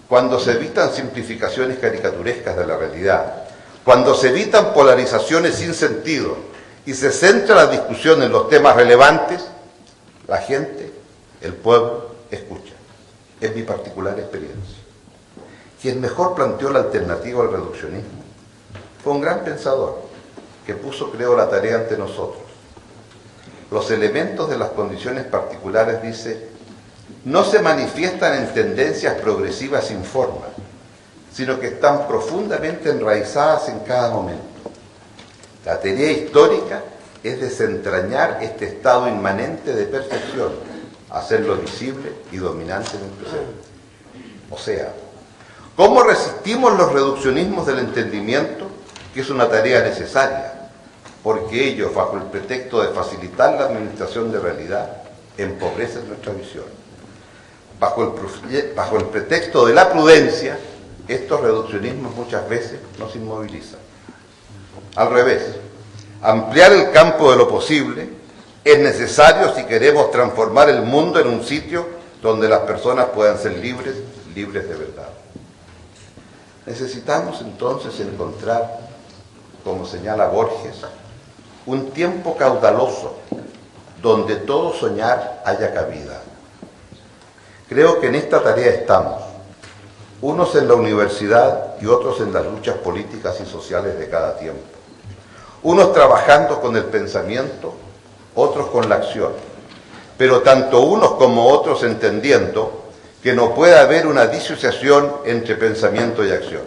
cuando se evitan simplificaciones caricaturescas de la realidad, cuando se evitan polarizaciones sin sentido y se centra la discusión en los temas relevantes, la gente, el pueblo, escucha. Es mi particular experiencia. Quien mejor planteó la alternativa al reduccionismo fue un gran pensador que puso, creo, la tarea ante nosotros. Los elementos de las condiciones particulares, dice, no se manifiestan en tendencias progresivas sin forma, sino que están profundamente enraizadas en cada momento. La teoría histórica es desentrañar este estado inmanente de perfección, hacerlo visible y dominante en el presente. O sea, ¿cómo resistimos los reduccionismos del entendimiento? Que es una tarea necesaria, porque ellos, bajo el pretexto de facilitar la administración de realidad, empobrecen nuestra visión. Bajo el pretexto de la prudencia, estos reduccionismos muchas veces nos inmovilizan. Al revés, ampliar el campo de lo posible es necesario si queremos transformar el mundo en un sitio donde las personas puedan ser libres, libres de verdad. Necesitamos entonces encontrar, como señala Borges, un tiempo caudaloso donde todo soñar haya cabida. Creo que en esta tarea estamos, unos en la universidad y otros en las luchas políticas y sociales de cada tiempo. Unos trabajando con el pensamiento, otros con la acción, pero tanto unos como otros entendiendo que no puede haber una disociación entre pensamiento y acción.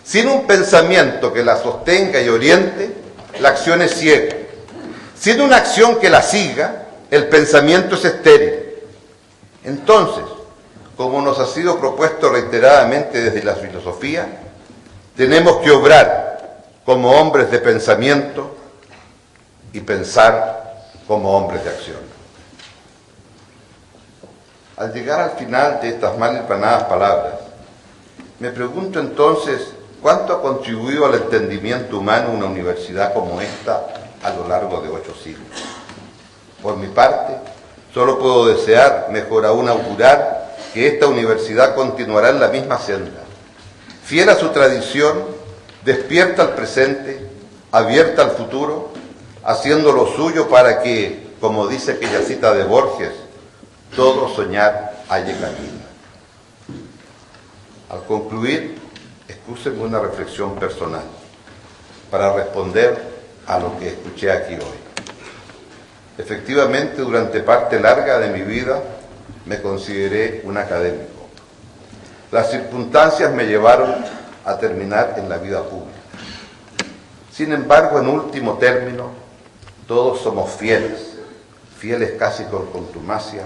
Sin un pensamiento que la sostenga y oriente, la acción es ciega. Sin una acción que la siga, el pensamiento es estéril. Entonces, como nos ha sido propuesto reiteradamente desde la filosofía, tenemos que obrar como hombres de pensamiento y pensar como hombres de acción. Al llegar al final de estas mal hilvanadas palabras, me pregunto entonces cuánto ha contribuido al entendimiento humano una universidad como esta a lo largo de 8 siglos. Por mi parte, solo puedo desear, mejor aún augurar, que esta universidad continuará en la misma senda, fiel a su tradición, despierta al presente, abierta al futuro, haciendo lo suyo para que, como dice aquella cita de Borges, todo soñar halle camino. Al concluir, excúsenme una reflexión personal para responder a lo que escuché aquí hoy. Efectivamente, durante parte larga de mi vida me consideré un académico. Las circunstancias me llevaron a terminar en la vida pública. Sin embargo, en último término, todos somos fieles casi con contumacia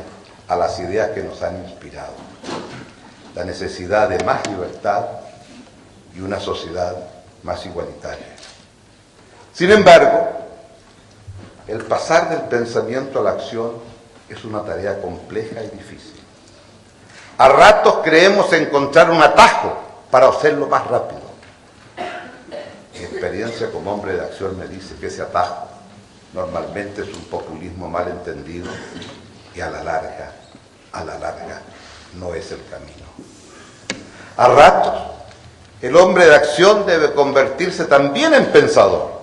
a las ideas que nos han inspirado. La necesidad de más libertad y una sociedad más igualitaria. Sin embargo, el pasar del pensamiento a la acción es una tarea compleja y difícil. A ratos creemos encontrar un atajo para hacerlo más rápido. Mi experiencia como hombre de acción me dice que ese atajo normalmente es un populismo mal entendido y a la larga, no es el camino. A ratos, el hombre de acción debe convertirse también en pensador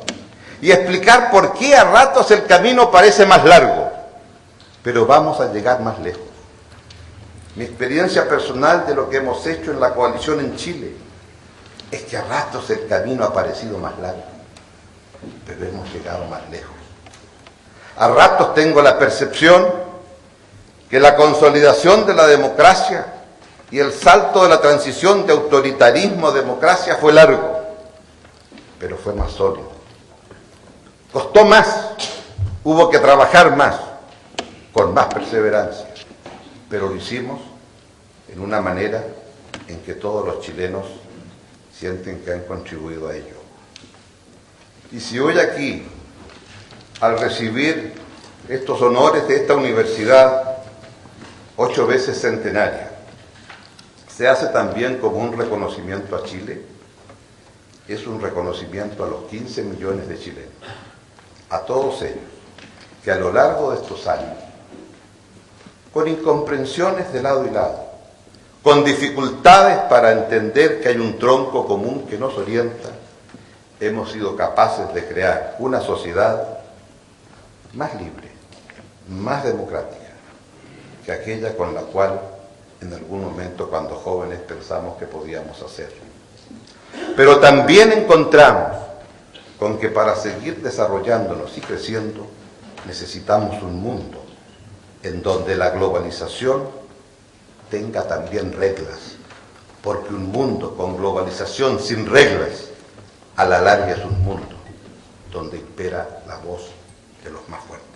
y explicar por qué a ratos el camino parece más largo, pero vamos a llegar más lejos. Mi experiencia personal de lo que hemos hecho en la coalición en Chile es que a ratos el camino ha parecido más largo, pero hemos llegado más lejos. A ratos tengo la percepción que la consolidación de la democracia y el salto de la transición de autoritarismo a democracia fue largo, pero fue más sólido. Costó más, hubo que trabajar más, con más perseverancia. pero lo hicimos en una manera en que todos los chilenos sienten que han contribuido a ello. Y si hoy aquí, al recibir estos honores de esta universidad, 8 veces centenaria, se hace también como un reconocimiento a Chile, es un reconocimiento a los 15 millones de chilenos, a todos ellos, que a lo largo de estos años, con incomprensiones de lado y lado, con dificultades para entender que hay un tronco común que nos orienta, hemos sido capaces de crear una sociedad más libre, más democrática, que aquella con la cual en algún momento cuando jóvenes pensamos que podíamos hacerlo. Pero también encontramos con que para seguir desarrollándonos y creciendo necesitamos un mundo en donde la globalización tenga también reglas, porque un mundo con globalización sin reglas a la larga es un mundo donde impera la voz de los más fuertes.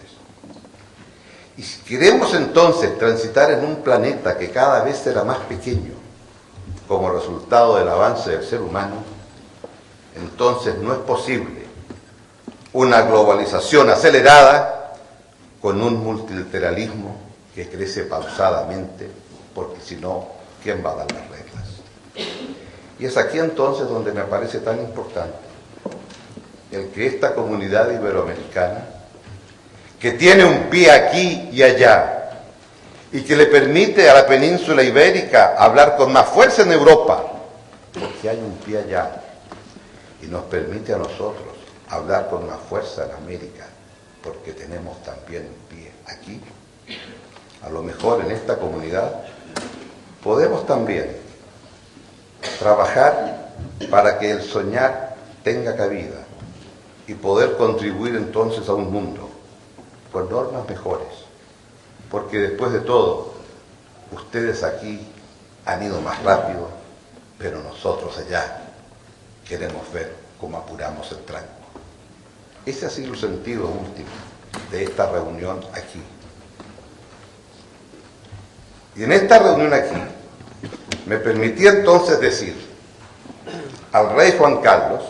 Y si queremos entonces transitar en un planeta que cada vez será más pequeño como resultado del avance del ser humano, entonces no es posible una globalización acelerada con un multilateralismo que crece pausadamente, porque si no, ¿quién va a dar las reglas? Y es aquí entonces donde me parece tan importante el que esta comunidad iberoamericana, que tiene un pie aquí y allá, y que le permite a la península ibérica hablar con más fuerza en Europa, porque hay un pie allá, y nos permite a nosotros hablar con más fuerza en América, porque tenemos también un pie aquí. A lo mejor en esta comunidad podemos también trabajar para que el soñar tenga cabida y poder contribuir entonces a un mundo con normas mejores, porque después de todo, ustedes aquí han ido más rápido, pero nosotros allá queremos ver cómo apuramos el tranco. Ese ha sido el sentido último de esta reunión aquí. Y en esta reunión aquí, me permití entonces decir al rey Juan Carlos: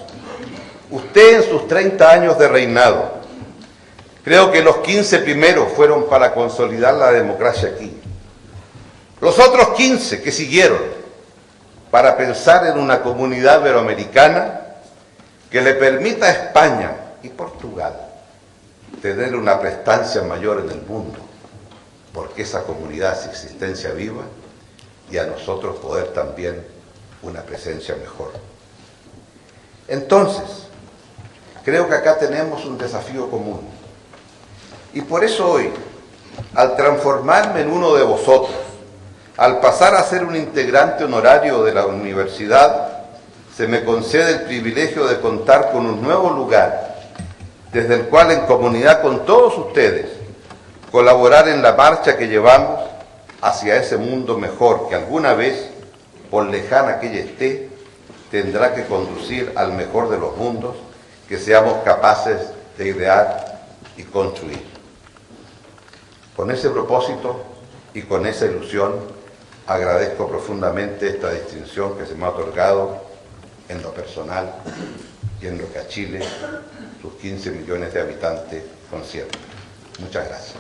usted en sus 30 años de reinado, creo que los 15 primeros fueron para consolidar la democracia aquí. Los otros 15 que siguieron para pensar en una comunidad iberoamericana que le permita a España y Portugal tener una prestancia mayor en el mundo, porque esa comunidad es existencia viva, y a nosotros poder también una presencia mejor. Entonces, creo que acá tenemos un desafío común. Y por eso hoy, al transformarme en uno de vosotros, al pasar a ser un integrante honorario de la universidad, se me concede el privilegio de contar con un nuevo lugar, desde el cual en comunidad con todos ustedes, colaborar en la marcha que llevamos hacia ese mundo mejor que alguna vez, por lejana que ella esté, tendrá que conducir al mejor de los mundos que seamos capaces de idear y construir. Con ese propósito y con esa ilusión, agradezco profundamente esta distinción que se me ha otorgado en lo personal y en lo que a Chile, sus 15 millones de habitantes, concierne. Muchas gracias.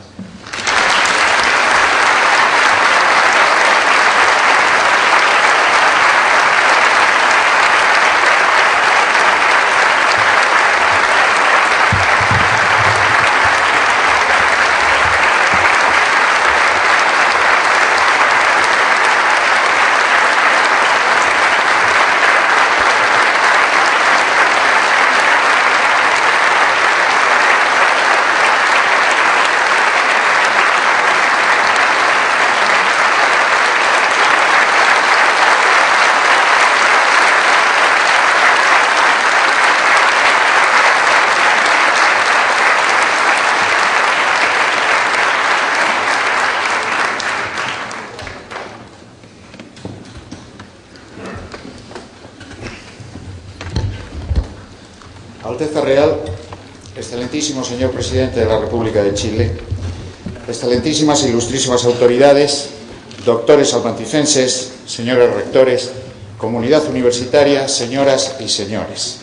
Alteza Real, excelentísimo señor presidente de la República de Chile, excelentísimas e ilustrísimas autoridades, doctores salmanticenses, señores rectores, comunidad universitaria, señoras y señores.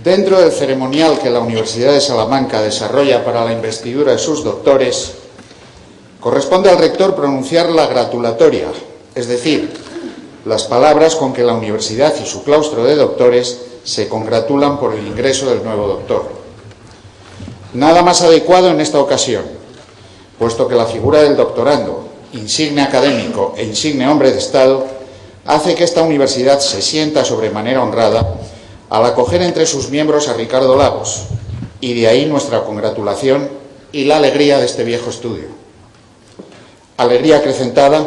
Dentro del ceremonial que la Universidad de Salamanca desarrolla para la investidura de sus doctores, corresponde al rector pronunciar la gratulatoria, es decir, las palabras con que la universidad y su claustro de doctores se congratulan por el ingreso del nuevo doctor. Nada más adecuado en esta ocasión, puesto que la figura del doctorando, insigne académico e insigne hombre de Estado, hace que esta universidad se sienta sobremanera honrada al acoger entre sus miembros a Ricardo Lagos, y de ahí nuestra congratulación y la alegría de este viejo estudio. Alegría acrecentada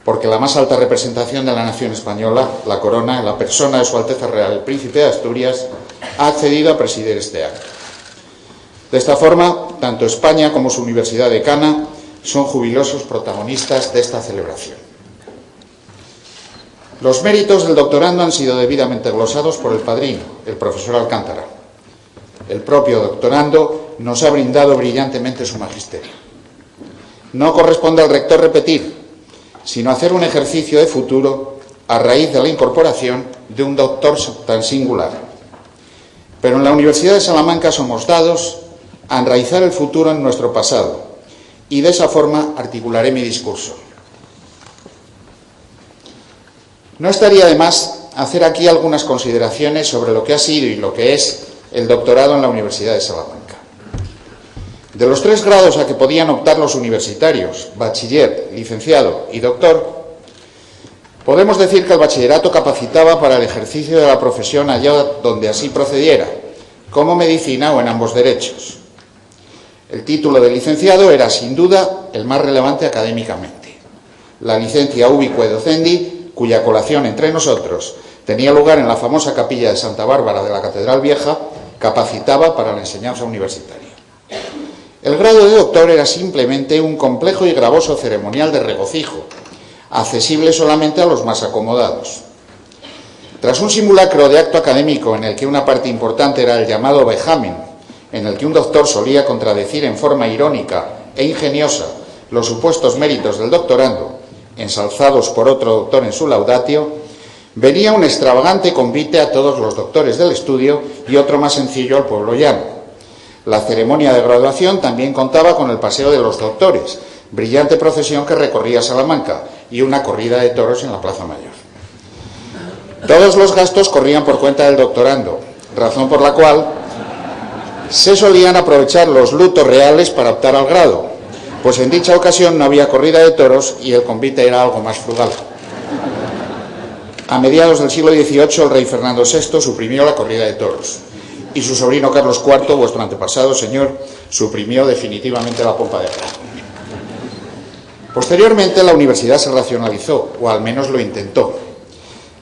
porque la más alta representación de la nación española, la corona, en la persona de Su Alteza Real el Príncipe de Asturias, ha accedido a presidir este acto. De esta forma, tanto España como su Universidad Decana son jubilosos protagonistas de esta celebración. Los méritos del doctorando han sido debidamente glosados por el padrino, el profesor Alcántara. El propio doctorando nos ha brindado brillantemente su magisterio. No corresponde al rector repetir, sino hacer un ejercicio de futuro a raíz de la incorporación de un doctor tan singular. Pero en la Universidad de Salamanca somos dados a enraizar el futuro en nuestro pasado, y de esa forma articularé mi discurso. No estaría de más hacer aquí algunas consideraciones sobre lo que ha sido y lo que es el doctorado en la Universidad de Salamanca. De los 3 grados a que podían optar los universitarios, bachiller, licenciado y doctor, podemos decir que el bachillerato capacitaba para el ejercicio de la profesión allá donde así procediera, como medicina o en ambos derechos. El título de licenciado era, sin duda, el más relevante académicamente. La licencia ubique docendi, cuya colación entre nosotros tenía lugar en la famosa capilla de Santa Bárbara de la Catedral Vieja, capacitaba para la enseñanza universitaria. El grado de doctor era simplemente un complejo y gravoso ceremonial de regocijo, accesible solamente a los más acomodados. Tras un simulacro de acto académico en el que una parte importante era el llamado vejamen, en el que un doctor solía contradecir en forma irónica e ingeniosa los supuestos méritos del doctorando, ensalzados por otro doctor en su laudatio, venía un extravagante convite a todos los doctores del estudio y otro más sencillo al pueblo llano. La ceremonia de graduación también contaba con el paseo de los doctores, brillante procesión que recorría Salamanca, y una corrida de toros en la Plaza Mayor. Todos los gastos corrían por cuenta del doctorando, razón por la cual se solían aprovechar los lutos reales para optar al grado, pues en dicha ocasión no había corrida de toros y el convite era algo más frugal. A mediados del siglo XVIII el rey Fernando VI suprimió la corrida de toros y su sobrino Carlos IV, vuestro antepasado, señor, suprimió definitivamente la pompa de grado. Posteriormente la universidad se racionalizó, o al menos lo intentó.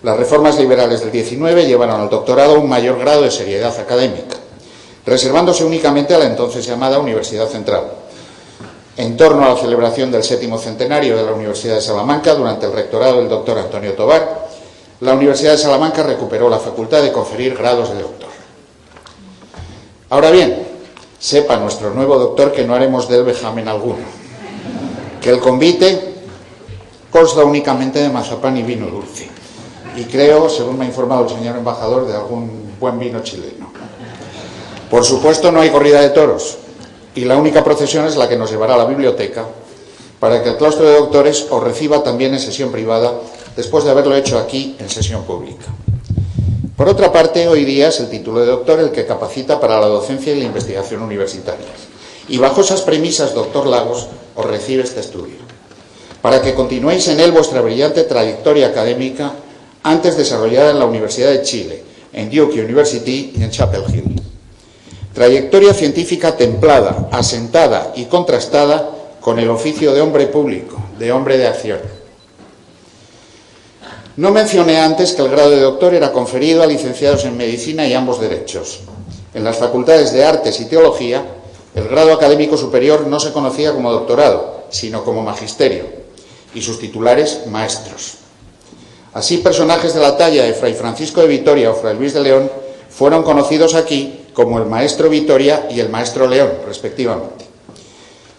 Las reformas liberales del XIX llevaron al doctorado un mayor grado de seriedad académica, reservándose únicamente a la entonces llamada Universidad Central. En torno a la celebración del 7º centenario de la Universidad de Salamanca, durante el rectorado del doctor Antonio Tobar, la Universidad de Salamanca recuperó la facultad de conferir grados de doctor. Ahora bien, sepa nuestro nuevo doctor que no haremos de él vejamen alguno, que el convite consta únicamente de mazapán y vino dulce, y creo, según me ha informado el señor embajador, de algún buen vino chileno. Por supuesto no hay corrida de toros, y la única procesión es la que nos llevará a la biblioteca, para que el claustro de doctores os reciba también en sesión privada, después de haberlo hecho aquí en sesión pública. Por otra parte, hoy día es el título de doctor el que capacita para la docencia y la investigación universitarias. Y bajo esas premisas, doctor Lagos, os recibe este estudio, para que continuéis en él vuestra brillante trayectoria académica antes desarrollada en la Universidad de Chile, en Duke University y en Chapel Hill. Trayectoria científica templada, asentada y contrastada con el oficio de hombre público, de hombre de acción. No mencioné antes que el grado de doctor era conferido a licenciados en medicina y ambos derechos. En las facultades de artes y teología, el grado académico superior no se conocía como doctorado, sino como magisterio, y sus titulares maestros. Así, personajes de la talla de Fray Francisco de Vitoria o Fray Luis de León fueron conocidos aquí como el maestro Vitoria y el maestro León, respectivamente.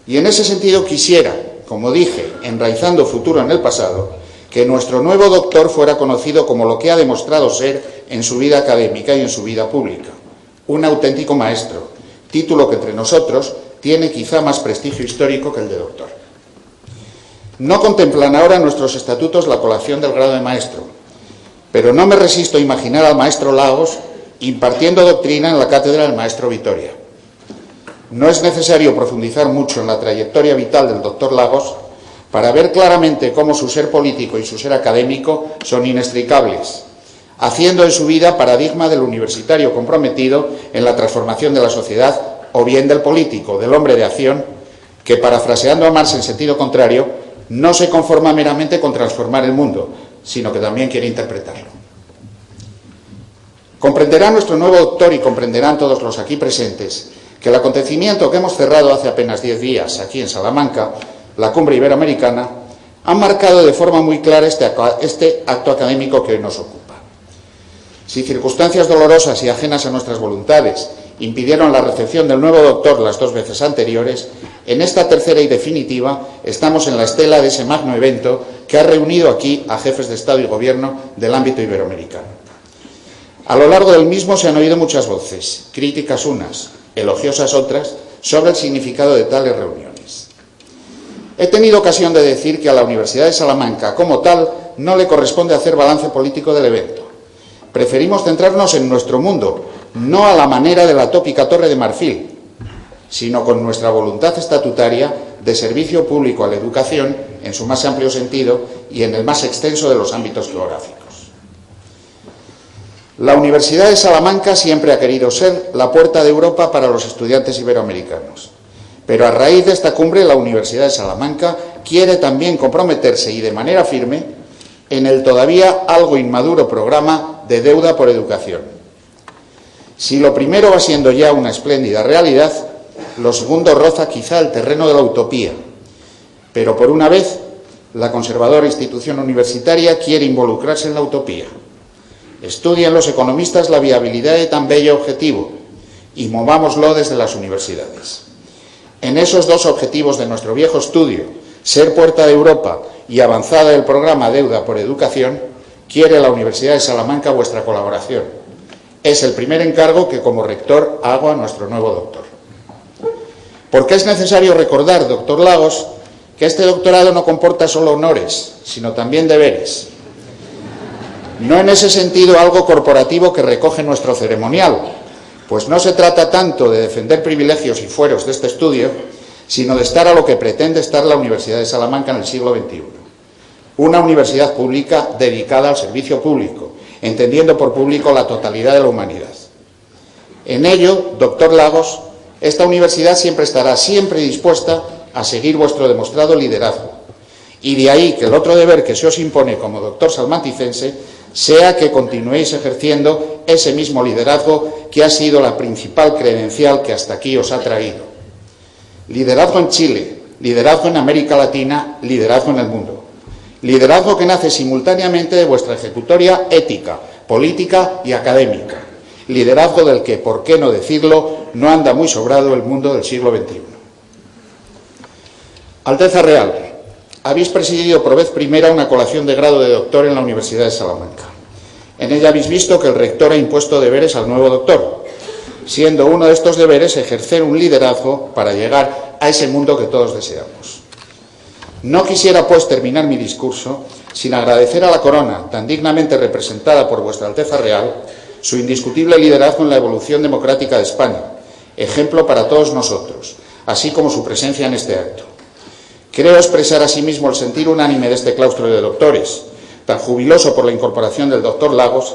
Y en ese sentido quisiera, como dije, enraizando futuro en el pasado, que nuestro nuevo doctor fuera conocido como lo que ha demostrado ser en su vida académica y en su vida pública, un auténtico maestro, título que entre nosotros tiene quizá más prestigio histórico que el de doctor. No contemplan ahora nuestros estatutos la colación del grado de maestro, pero no me resisto a imaginar al maestro Lagos impartiendo doctrina en la cátedra del maestro Vitoria. No es necesario profundizar mucho en la trayectoria vital del doctor Lagos para ver claramente cómo su ser político y su ser académico son inextricables, haciendo en su vida paradigma del universitario comprometido en la transformación de la sociedad, o bien del político, del hombre de acción, que, parafraseando a Marx en sentido contrario, no se conforma meramente con transformar el mundo, sino que también quiere interpretarlo. Comprenderá nuestro nuevo doctor y comprenderán todos los aquí presentes que el acontecimiento que hemos cerrado hace apenas 10 días aquí en Salamanca, la Cumbre Iberoamericana, ha marcado de forma muy clara este acto académico que hoy nos ocupa. Si circunstancias dolorosas y ajenas a nuestras voluntades impidieron la recepción del nuevo doctor las 2 veces anteriores, en esta tercera y definitiva estamos en la estela de ese magno evento que ha reunido aquí a jefes de Estado y Gobierno del ámbito iberoamericano. A lo largo del mismo se han oído muchas voces, críticas unas, elogiosas otras, sobre el significado de tales reuniones. He tenido ocasión de decir que a la Universidad de Salamanca, como tal, no le corresponde hacer balance político del evento. Preferimos centrarnos en nuestro mundo, no a la manera de la tópica Torre de Marfil, sino con nuestra voluntad estatutaria de servicio público a la educación en su más amplio sentido y en el más extenso de los ámbitos geográficos. La Universidad de Salamanca siempre ha querido ser la puerta de Europa para los estudiantes iberoamericanos, pero a raíz de esta cumbre la Universidad de Salamanca quiere también comprometerse y de manera firme en el todavía algo inmaduro programa de deuda por educación. Si lo primero va siendo ya una espléndida realidad, lo segundo roza quizá el terreno de la utopía, pero por una vez la conservadora institución universitaria quiere involucrarse en la utopía. Estudien los economistas la viabilidad de tan bello objetivo y movámoslo desde las universidades. En esos 2 objetivos de nuestro viejo estudio, ser puerta de Europa y avanzada del programa Deuda por Educación, quiere la Universidad de Salamanca vuestra colaboración. Es el primer encargo que como rector hago a nuestro nuevo doctor. Porque es necesario recordar, doctor Lagos, que este doctorado no comporta solo honores, sino también deberes. No en ese sentido algo corporativo que recoge nuestro ceremonial, pues no se trata tanto de defender privilegios y fueros de este estudio, sino de estar a lo que pretende estar la Universidad de Salamanca en el siglo XXI. Una universidad pública dedicada al servicio público, entendiendo por público la totalidad de la humanidad. En ello, doctor Lagos, esta universidad siempre estará dispuesta a seguir vuestro demostrado liderazgo. Y de ahí que el otro deber que se os impone como doctor salmanticense sea que continuéis ejerciendo ese mismo liderazgo que ha sido la principal credencial que hasta aquí os ha traído. Liderazgo en Chile, liderazgo en América Latina, liderazgo en el mundo. Liderazgo que nace simultáneamente de vuestra ejecutoria ética, política y académica. Liderazgo del que, por qué no decirlo, no anda muy sobrado el mundo del siglo XXI. Alteza Real, habéis presidido por vez primera una colación de grado de doctor en la Universidad de Salamanca. En ella habéis visto que el rector ha impuesto deberes al nuevo doctor, siendo uno de estos deberes ejercer un liderazgo para llegar a ese mundo que todos deseamos. No quisiera, pues, terminar mi discurso sin agradecer a la corona, tan dignamente representada por vuestra Alteza Real, su indiscutible liderazgo en la evolución democrática de España, ejemplo para todos nosotros, así como su presencia en este acto. Creo expresar asimismo el sentir unánime de este claustro de doctores, tan jubiloso por la incorporación del doctor Lagos,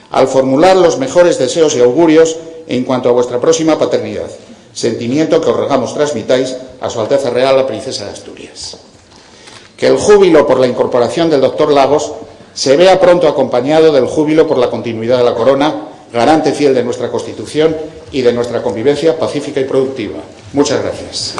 al formular los mejores deseos y augurios en cuanto a vuestra próxima paternidad, sentimiento que os rogamos transmitáis a su Alteza Real la Princesa de Asturias. Que el júbilo por la incorporación del doctor Lagos se vea pronto acompañado del júbilo por la continuidad de la corona, garante fiel de nuestra Constitución y de nuestra convivencia pacífica y productiva. Muchas gracias.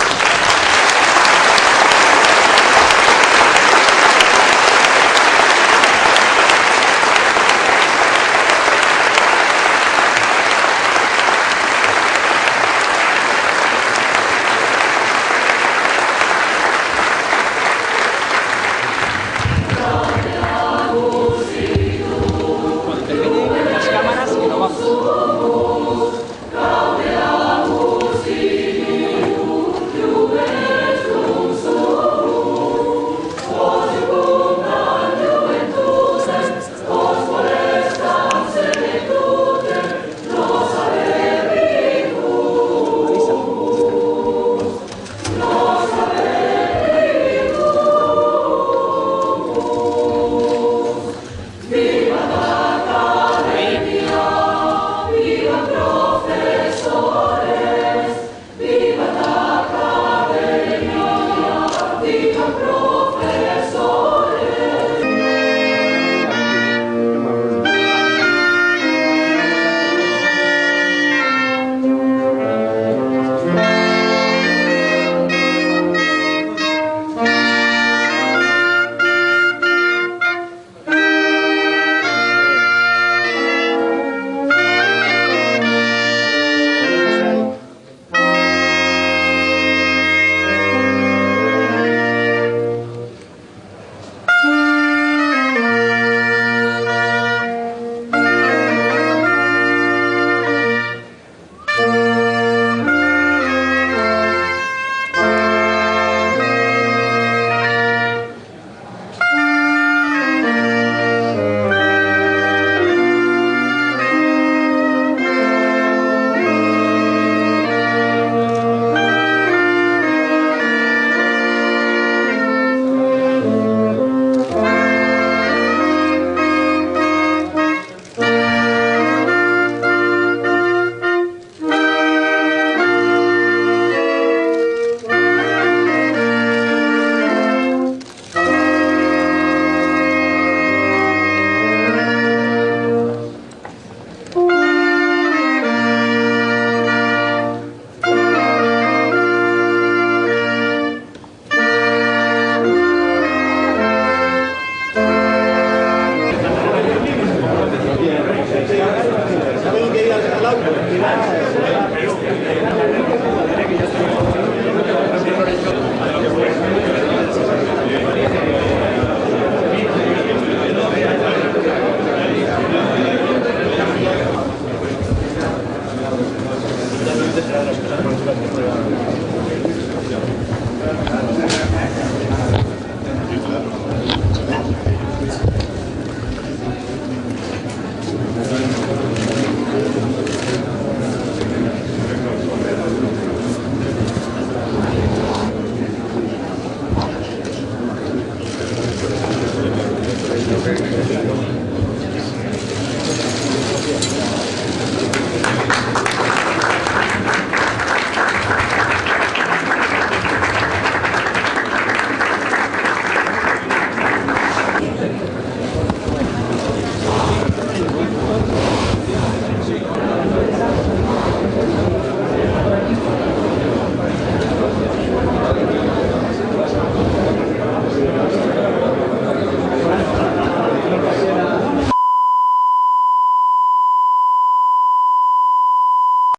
Gracias.